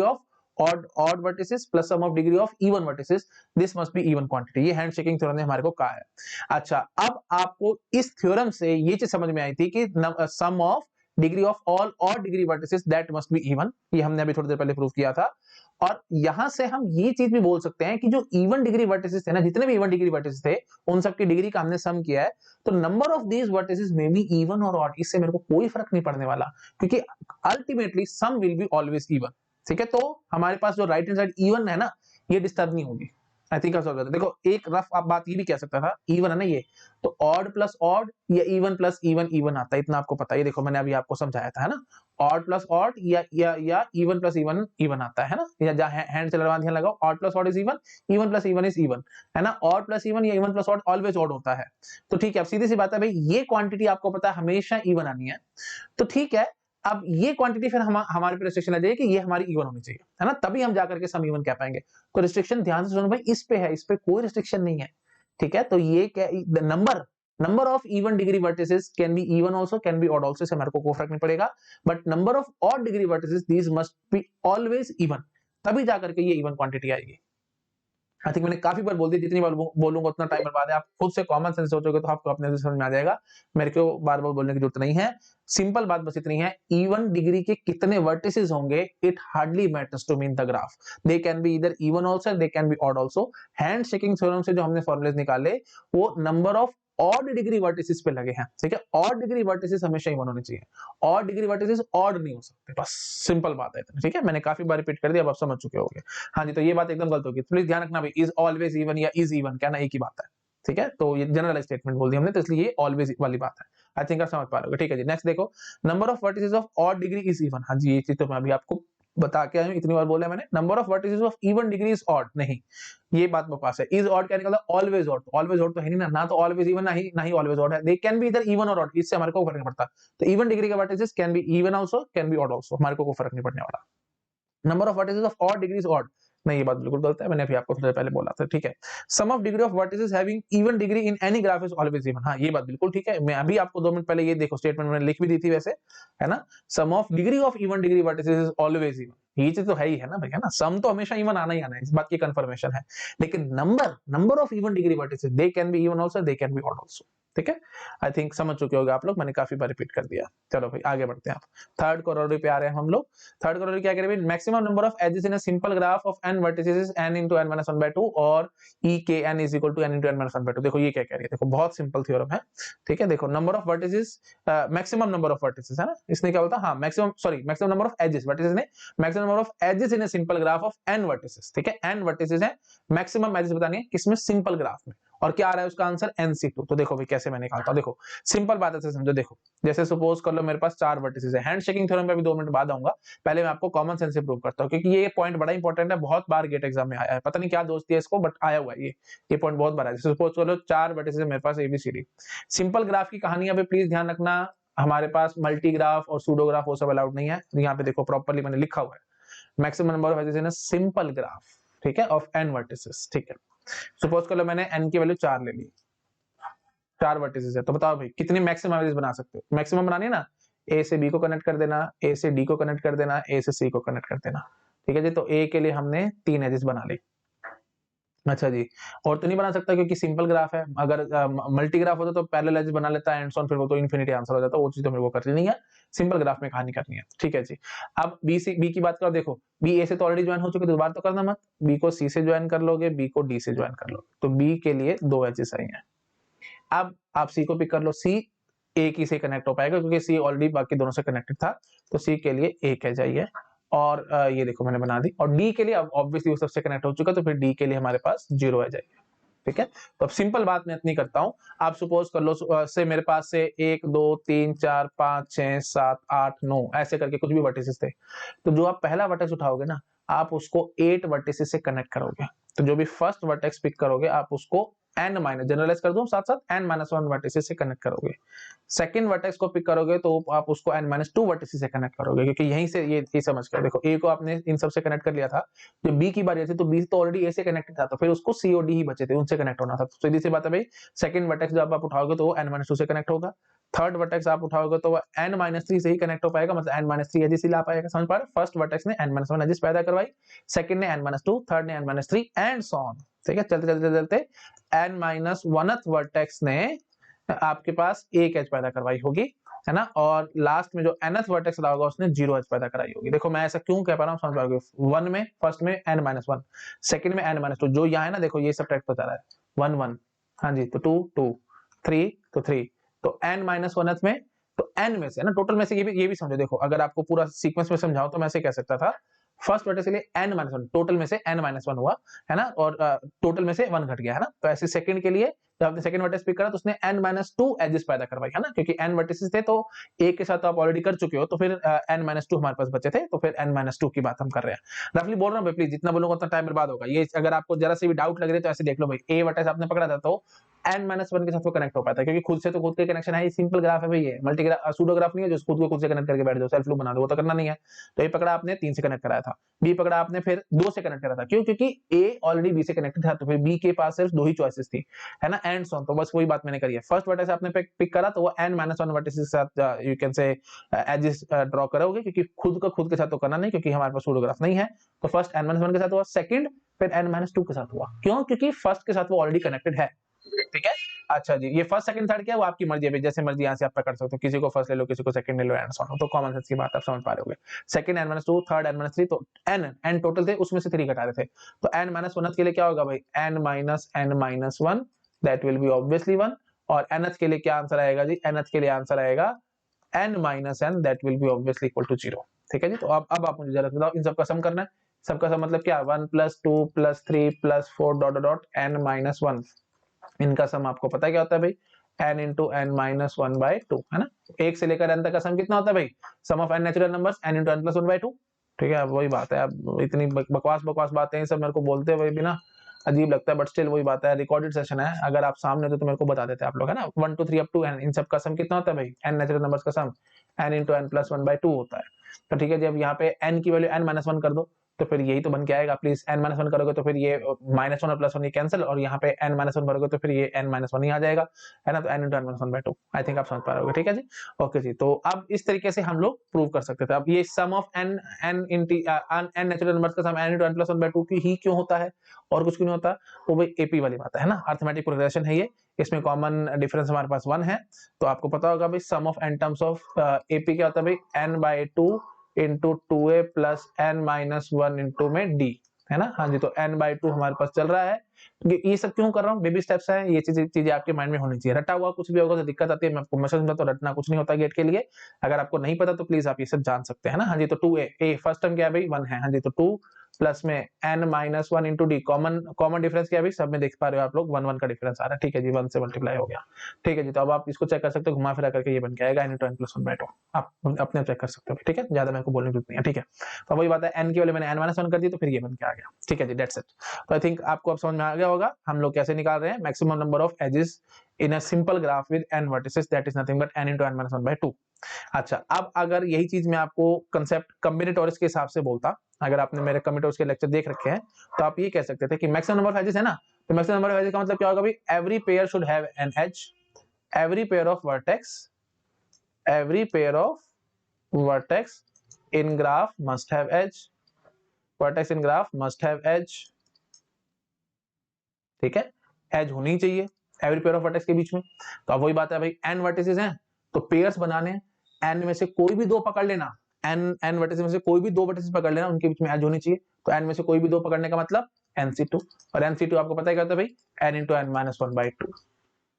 of odd vertices plus sum of degree of even vertices, this must be even quantity. ये hand shaking theorem ने हमारे को कहा है। अच्छा, अब आपको इस थ्योरम से ये चीज समझ में आई थी कि sum of degree of all odd degree vertices that must be even, ये हमने अभी थोड़ी देर पहले प्रूव किया था। और यहां से हम ये चीज भी बोल सकते हैं कि जो इवन डिग्री वर्टिसेस थे ना, जितने भी इवन डिग्री वर्टिसेस थे उन सबकी डिग्री का हमने सम किया है, तो number of these vertices may be even और ऑड, इससे मेरे को कोई फर्क नहीं पड़ने वाला, क्योंकि ultimately sum will be always even. ठीक है, तो हमारे पास जो राइट हैंड साइड इवन है ना, ये डिस्टर्ब नहीं होगी। आई थिंक देखो एक रफ आप बात ये भी कह सकता था, इवन है ना ये, तो ऑड प्लस ऑड या इवन प्लस इवन इवन आता है, इतना आपको पता है। ये देखो मैंने अभी आपको समझाया था, है ना, ऑड प्लस ऑड या इवन प्लस इवन इवन आता है ना, या जहां हैंड से ध्यान लगाओ, odd plus odd is even, even plus even is even, है ना, ऑड प्लस इवन या even plus odd always odd होता है। तो ठीक है, अब सीधी सी बात है भाई, ये क्वांटिटी आपको पता है हमेशा इवन आनी है, तो ठीक है, अब ये क्वांटिटी फिर हमारे पे रिस्ट्रिक्शन आ जाएगी कि ये हमारी इवन होनी चाहिए, है ना, तभी हम जाकर के सम इवन कह पाएंगे। तो रिस्ट्रिक्शन ध्यान से सुनो भाई, इस पे है, इस पे कोई रिस्ट्रिक्शन नहीं है। ठीक है, तो ये क्या, number of even degree vertices can be even also, can be odd also, इससे हमारे को कोई फर्क नहीं पड़ेगा, but number of odd degree vertices these must be always even, तभी जाकर के ये इवन क्वांटिटी आएगी। आई थिंक मैंने काफी बार बोल दिया, जितनी बार बोलूंगा उतना टाइम बर्बाद है, आप खुद से कॉमन सेंस सोचोगे तो आपको अपने से समझ में आ जाएगा, मेरे को बार बार बोलने की जरूरत नहीं है। सिंपल बात बस इतनी है, इवन डिग्री के कितने वर्टिसेस होंगे it hardly matters to me in the graph, they can be either even also, they can be odd also. Hand shaking theorem से जो हमने फॉर्मूलेज निकाले वो number of odd degree vertices पे लगे हैं। ठीक है, ऑड डिग्री वर्टिसेस हमेशा इवन होने चाहिए, ऑड डिग्री वर्टिसेस ऑड नहीं हो सकते, बस सिंपल बात है। ठीक है, मैंने काफी बार रिपीट कर दिया, अब आप समझ चुके होंगे। हाँ जी, तो ये बात एकदम गलत होगी, प्लीज ध्यान रखना भाई, इज ऑलवेज इवन या इज इवन कहना एक ही बात है। ठीक है, तो ये जनरल स्टेटमेंट बोल दी हमने, तो इसलिए ये ऑलवेज वाली बात है। आई थिंक आप समझ पा रहे हो। ठीक है जी, नेक्स्ट देखो, number of vertices of odd degree is even. हाँ जी, ये चीज तो मैं अभी आपको बता के आया हूं, इतनी बार बोला मैंने, number of vertices of even degree is odd नहीं, ये बात बकवास है। इज ऑड क्या निकलता है, ऑलवेज ऑड, ऑलवेज ऑड तो है नहीं ना तो ऑलवेज इवन ना ही ऑलवेज ऑड है, दे कैन बी इधर इवन और ऑड, इससे हमारे को फर्क नहीं पड़ता। तो इवन डिग्री का vertices can be even also, can be odd also, हमारे को कोई फर्क नहीं पड़ने वाला। Number of vertices of odd degree is odd नहीं, ये बात बिल्कुल गलत है, मैंने अभी आपको थोड़ी देर पहले बोला था। ठीक है, sum of degree of vertices having even degree in any graph is always even, हाँ ये बात बिल्कुल ठीक है। मैं अभी आपको 2 मिनट पहले ये देखो स्टेटमेंट मैंने लिख भी दी थी वैसे, है ना, sum of degree of even degree vertices is always even, ये चीज तो है ही, है ना भाई, है ना, सम तो हमेशा इवन आना ही आना है, इस बात की कंफर्मेशन है। लेकिन number of even degree vertices they can be even also, they can be odd also. ठीक है, आई थिंक समझ चुके होंगे आप लोग, मैंने काफी बार रिपीट कर दिया। चलो भाई आगे बढ़ते हैं, आप थर्ड कोरोलरी पे आ रहे हैं हम लोग। थर्ड कोरोलरी क्या कह रहे हैं, maximum number of edges in a simple graph of n vertices is n into n minus 1/2 और e k n is equal to n into n minus 1/2। देखो ये क्या कह रही है, देखो बहुत सिंपल थ्योरम है। ठीक है, देखो number of vertices, maximum number of vertices, है ना, इसने क्या बोलता है, हाँ maximum number of edges, vertices ने maximum number of edges in a simple graph of n vertices. ठीक है, n वर्टिसेस है, मैक्सिमम एजेस बतानी है किसमें, सिंपल ग्राफ में, और क्या आ रहा है उसका आंसर nc2। तो देखो भाई कैसे मैं निकालता हूं, देखो सिंपल बात है, समझो। देखो जैसे सपोज कर लो मेरे पास 4 वर्टिसेस है, हैंड शेकिंग थ्योरम पे भी 2 मिनट बाद आऊंगा, पहले मैं आपको कॉमन सेंस से प्रूव करता हूं, क्योंकि ये पॉइंट बड़ा इंपॉर्टेंट है, बहुत बार गेट एग्जाम में आया है, पता नहीं क्या दोस्ती है इसको, बट आया हुआ है ये पॉइंट बहुत बार है। जैसे सपोज कर लो 4 वर्टिसेस है मेरे पास ABCD, सिंपल ग्राफ की कहानी पे प्लीज ध्यान रखना, हमारे पास मल्टीग्राफ और सूडोग्राफ वो सब अलाउड नहीं है। यहाँ पे देखो प्रॉपर्ली मैंने लिखा हुआ है, maximum number of edges in a simple graph, ठीक है, ऑफ n वर्टिसेस। ठीक है, सपोज कर लो मैंने n की वैल्यू 4 ले ली, 4 वर्टिसेस है, तो बताओ भाई कितनी मैक्सिमम एजेस बना सकते हो? मैक्सिमम बनानी है ना, ए से बी को कनेक्ट कर देना, ए से डी को कनेक्ट कर देना, ए से सी को कनेक्ट कर देना। ठीक है जी, तो ए के लिए हमने 3 एजेस बना ली। अच्छा जी, और तो नहीं बना सकता क्योंकि सिंपल ग्राफ है। अगर मल्टी ग्राफ होता तो पैरेलल एजेस बना लेता है एंड सो ऑन, फिर वो तो इन्फिनिटी आंसर हो जाता, वो चीज तो मेरे को करनी नहीं है, सिंपल ग्राफ में कहानी करनी है। ठीक है जी, अब बी की बात करो, देखो बी ए से तो ऑलरेडी ज्वाइन हो चुके, दोबारा तो करना मत, बी को सी से ज्वाइन कर लोगे, बी को डी से ज्वाइन कर लोगे, तो बी के लिए 2 एजेस आई हैं। अब आप सी को पिक कर लो, सी ए की से कनेक्ट हो पाएगा क्योंकि सी ऑलरेडी बाकी दोनों से कनेक्टेड था, तो सी के लिए एक एज आई है। और ये देखो मैंने बना दी, और डी के लिए अब ऑब्वियसली वो सबसे कनेक्ट हो चुका, तो फिर डी के लिए हमारे पास 0 एज आई है। ठीक है, तो अब सिंपल बात मैं इतनी करता हूं, आप सपोज कर लो से मेरे पास से 1 2 3 4 5 6 7 8 9 ऐसे करके कुछ भी वर्टिसेस थे, तो जो आप पहला वर्टेक्स उठाओगे ना, आप उसको 8 वर्टिसेस से कनेक्ट करोगे। तो जो भी फर्स्ट वर्टेक्स पिक करोगे आप उसको n माइनस, जनरलाइज कर दूं साथ साथ, n-1 वर्टिसेस से कनेक्ट करोगे। सेकंड वर्टेक्स को पिक करोगे तो आप उसको n-2 वर्टिसेस से कनेक्ट करोगे, क्योंकि यहीं से ये समझ कर देखो, a को आपने इन सब से कनेक्ट कर लिया था, जो b की बारी थी तो b तो ऑलरेडी a से कनेक्टेड था, तो फिर उसको c और d ही बचे थे, उनसे कनेक्ट होना था। तो सीधी सी बात है भाई, सेकंड वर्टेक्स जब आप उठाओगे तो वो n-2 से कनेक्ट होगा, थर्ड वर्टेक्स आप उठाओगे तो वो n-3 से ही कनेक्ट हो पाएगा, मतलब n-3 एजेस ही ला पाएगा। समझ पा रहे? फर्स्ट वर्टेक्स ने n-1 एजेस पैदा करवाई, सेकंड ने n-2, थर्ड ने n-3 एंड सो ऑन। ठीक है, चलते चलते चलते n-1th वर्टेक्स ने आपके पास एक एज पैदा करवाई होगी, है ना, और लास्ट में जो nth वर्टेक्स रहा होगा उसने 0 एज पैदा कराई होगी। देखो मैं ऐसा क्यों कह पा रहा हूँ, समझ पा रहे हो? 1 में फर्स्ट में n-1, सेकंड में n-2, जो यहाँ है ना देखो ये सब्ट्रैक्ट होता रहा है, 1 1, हाँ जी, तो 2 2, 3 तो 3, तो n-1th में, तो n में से है ना, टोटल में से ये भी समझो, देखो अगर आपको पूरा सीक्वेंस में समझाओ तो मैं ऐसे कह सकता था, फर्स्ट वर्टेक्स के लिए n-1, टोटल में से n-1 हुआ, है ना, और टोटल में से 1 घट गया, है ना, तो ऐसे सेकंड के लिए जब आपने सेकंड वर्टेक्स पिक करा तो उसने n-2 एजेस पैदा करवाई, है ना, क्योंकि n वर्टिसेस थे तो एक के साथ तो आप ऑलरेडी कर चुके हो, तो फिर n-2 हमारे पास बचे थे, तो फिर n-2 की बात हम कर रहे हैं। रफली बोल रहा हूं भाई, प्लीज जितना बोलूंगा उतना टाइम बर्बाद होगा। ये अगर आपको जरा से भी डाउट लग रही है तो ऐसे देख लो भाई, a वर्टेक्स आपने पकड़ा था तो n-1 के साथ वो कनेक्ट हो पाता है, क्योंकि खुद से तो खुद के कनेक्शन है, ये सिंपल ग्राफ है भाई, ये मल्टी ग्राफ सूडो ग्राफ नहीं है जो खुद को खुद से कनेक्ट करके बैठ जाओ, सेल्फ लूप बना दो, वो तो करना नहीं है। तो ये पकड़ा आपने 3 से कनेक्ट कराया था, बी पकड़ा आपने फिर 2 से कनेक्ट करा था, क्यों? क्योंकि ए ऑलरेडी बी से कनेक्टेड था, तो फिर बी के पास सिर्फ 2 ही चॉइसेस थी, है ना, एंड सो ऑन। तो बस वही बात मैंने करी है, फर्स्ट वर्टेक्स आपने पिक करा तो वो n-1 वर्टेक्स के साथ you can say edges draw करोगे, क्योंकि खुद के साथ तो करना नहीं, क्योंकि हमारे पास सूडो ग्राफ नहीं है। तो फर्स्ट n-1 के साथ हुआ, सेकंड फिर n-2 के साथ हुआ, क्यों? क्योंकि फर्स्ट के साथ वो ऑलरेडी कनेक्टेड है। ठीक है, अच्छा जी, ये फर्स्ट सेकंड थर्ड क्या है वो आपकी मर्जी है, जैसे मर्जी यहाँ से आप पकड़ सकते हो, किसी को फर्स्ट ले लो, किसी को सेकंड ले लो, एंड सो ऑन। तो कॉमन सेंस की बात आप समझ पा रहे होगे। सेकंड n-2, थर्ड n-3, तो n टोटल थे, उसमें से 3 घटा रहे थे, तो n-1 के लिए क्या होगा भाई, n-1 that will be obviously 1, और nth के लिए क्या आंसर आएगा जी, nth के लिए आंसर आएगा n-n that will be obviously equal to 0। ठीक है जी, तो अब आप मुझे जरा बताओ, इन सबका सम करना है, सबका सम मतलब क्या, 1 + 2 + 3 + 4 डॉट डॉट n-1, इनका सम आपको पता है क्या होता है भाई, n into n-1/2, है ना, एक से लेकर n तक का सम कितना होता है भाई, sum of n natural numbers n into n + 1/2। ठीक है, अब वही बात है, अब इतनी बकवास बातें सब मेरे को बोलते हुए भी ना अजीब लगता है, बट स्टिल वही बात है, रिकॉर्डेड सेशन है, अगर आप सामने हो तो मेरे को बता देते आप लोग, है ना, 1 2 3 अप टू n, इन सब का सम कितना होता है भाई, n नेचुरल नंबर्स का सम n into n + 1/2 होता है। तो ठीक है जी, अब यहाँ पे n की वैल्यू n-1 कर दो, तो फिर यही तो बन के आएगा, प्लीज n-1 करोगे तो फिर ये -1 और +1 ये कैंसिल, और यहाँ पे n-1 करोगे तो फिर ये n-1 ही आ जाएगा, है ना, तो n into n-1/2, I think आप समझ पा रहे होगे। ठीक है जी, ओके जी, तो अब इस तरीके से हम लोग प्रूव कर सकते थे। अब ये सम ऑफ n नेचुरल नंबर्स का सम n into n + 1/2 की ही क्यों होता है, और कुछ क्यों नहीं होता, वो भाई एपी वाली बात है ना, अर्थमेटिक प्रोग्रेशन है ये, इसमें कॉमन डिफरेंस हमारे पास 1 है, तो आपको पता होगा भाई sum of n terms of AP क्या होता है भाई, n/2 into 2a plus n-1 into में d, है ना, हाँ जी, तो n/2 हमारे पास चल रहा है। ये सब क्यों कर रहा हूँ, बेबी स्टेप्स है, ये चीजें आपके माइंड में होनी चाहिए, रटा हुआ कुछ भी होगा तो दिक्कत आती है, मैं आपको मैसेज तो रटना कुछ नहीं होता गेट के लिए, अगर आपको नहीं पता तो प्लीज आप ये सब जान सकते हैं ना। हाँ जी, तो 2a फर्स्ट टर्म क्या है भाई, 1 है, हाँ जी, तो 2 प्लस में n-1 into d, common difference क्या है भाई, सब में देख पा रहे हो आप लोग, 1 1 का डिफरेंस आ रहा है। ठीक है जी, 1 से मल्टीप्लाई हो गया। ठीक है जी, तो अब आप इसको चेक कर सकते हो, घुमा फिरा करके ये बन के आएगा n into n + 1/2, आप अपने चेक कर सकते हो। ठीक है, ज्यादा मेरे को बोलने की जरूरत नहीं है। ठीक है, तो वही बात है, n की वैल्यू मैंने n-1 कर दी तो फिर ये बन के आ गया। ठीक है जी, दैट्स इट। तो आई थिंक आपको अब समझ में आ गया होगा हम लोग कैसे निकाल रहे हैं maximum number of edges in a simple graph with n vertices, that is nothing but n into n-1/2। अच्छा, अब अगर यही चीज मैं आपको कंसेप्ट कॉम्बिनेटोरिक्स के हिसाब से बोलता, अगर आपने मेरे कॉम्बिनेटोरिक्स के लेक्चर देख रखे हैं तो आप ये कह सकते थे कि मैक्सिमम नंबर ऑफ एजेस है ना, तो मैक्सिमम नंबर ऑफ एजेस का मतलब क्या होगा भाई, every pair should have an edge, every pair of vertex in graph must have edge, vertex in graph must have edge, ठीक है, एज होनी चाहिए एवरी पेयर ऑफ वर्टेक्स के बीच में। तो अब वही बात है भाई, एन वर्टिसेस हैं तो पेयर्स बनाने हैं, एन में से कोई भी दो पकड़ लेना, एन वर्टिसेस में से कोई भी दो वर्टिसेस पकड़ लेना, उनके बीच में एज होनी चाहिए। तो एन में से कोई भी दो पकड़ने का मतलब nc2, और nc2 आपको पता ही कहता है भाई n इंटू एन माइनस 1/2,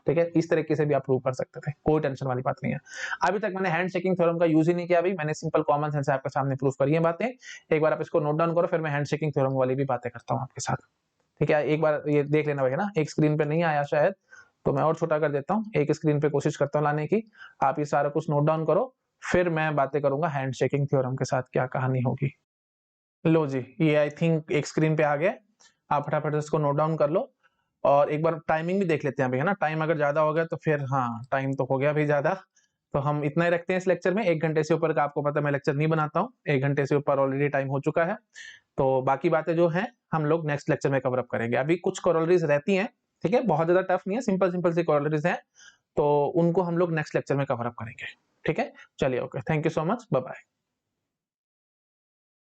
ठीक है। इस तरीके से भी आप प्रूव कर सकते थे, कोई टेंशन वाली बात नहीं है। अभी तक मैंने हैंड शेकिंग थ्योरम का यूज ही नहीं किया भाई, मैंने सिंपल कॉमन सेंस से आपके सामने प्रूव करी है बातें। एक बार आप इसको नोट डाउन करो, फिर मैं हैंड शेकिंग थ्योरम वाली भी बातें करता हूँ आपके साथ, ठीक है। एक बार ये देख लेना भाई ना, एक स्क्रीन पे नहीं आया शायद, तो मैं और छोटा कर देता हूँ, एक स्क्रीन पे कोशिश करता हूँ लाने की। आप ये सारा कुछ नोट डाउन करो, फिर मैं बातें करूंगा हैंड शेकिंग थ्योरम के साथ क्या कहानी होगी। लो जी, ये आई थिंक एक स्क्रीन पे आ गया, आप फटाफट इसको नोट डाउन कर लो। और एक बार टाइमिंग भी देख लेते हैं अभी, है ना। टाइम अगर ज्यादा हो गया तो फिर, हाँ टाइम तो हो गया भाई ज्यादा, तो हम इतना ही रखते हैं इस लेक्चर में। 1 घंटे से ऊपर का आपको पता है मैं लेक्चर नहीं बनाता हूँ, 1 घंटे से ऊपर ऑलरेडी टाइम हो चुका है। तो बाकी बातें जो हैं हम लोग नेक्स्ट लेक्चर में कवर अप करेंगे। अभी कुछ कोरोलरीज रहती हैं, ठीक है, बहुत ज्यादा टफ नहीं है, सिंपल सिंपल सी कोरोलरीज हैं, तो उनको हम लोग नेक्स्ट लेक्चर में कवर अप करेंगे, ठीक है। चलिए, okay, thank you so much, bye bye.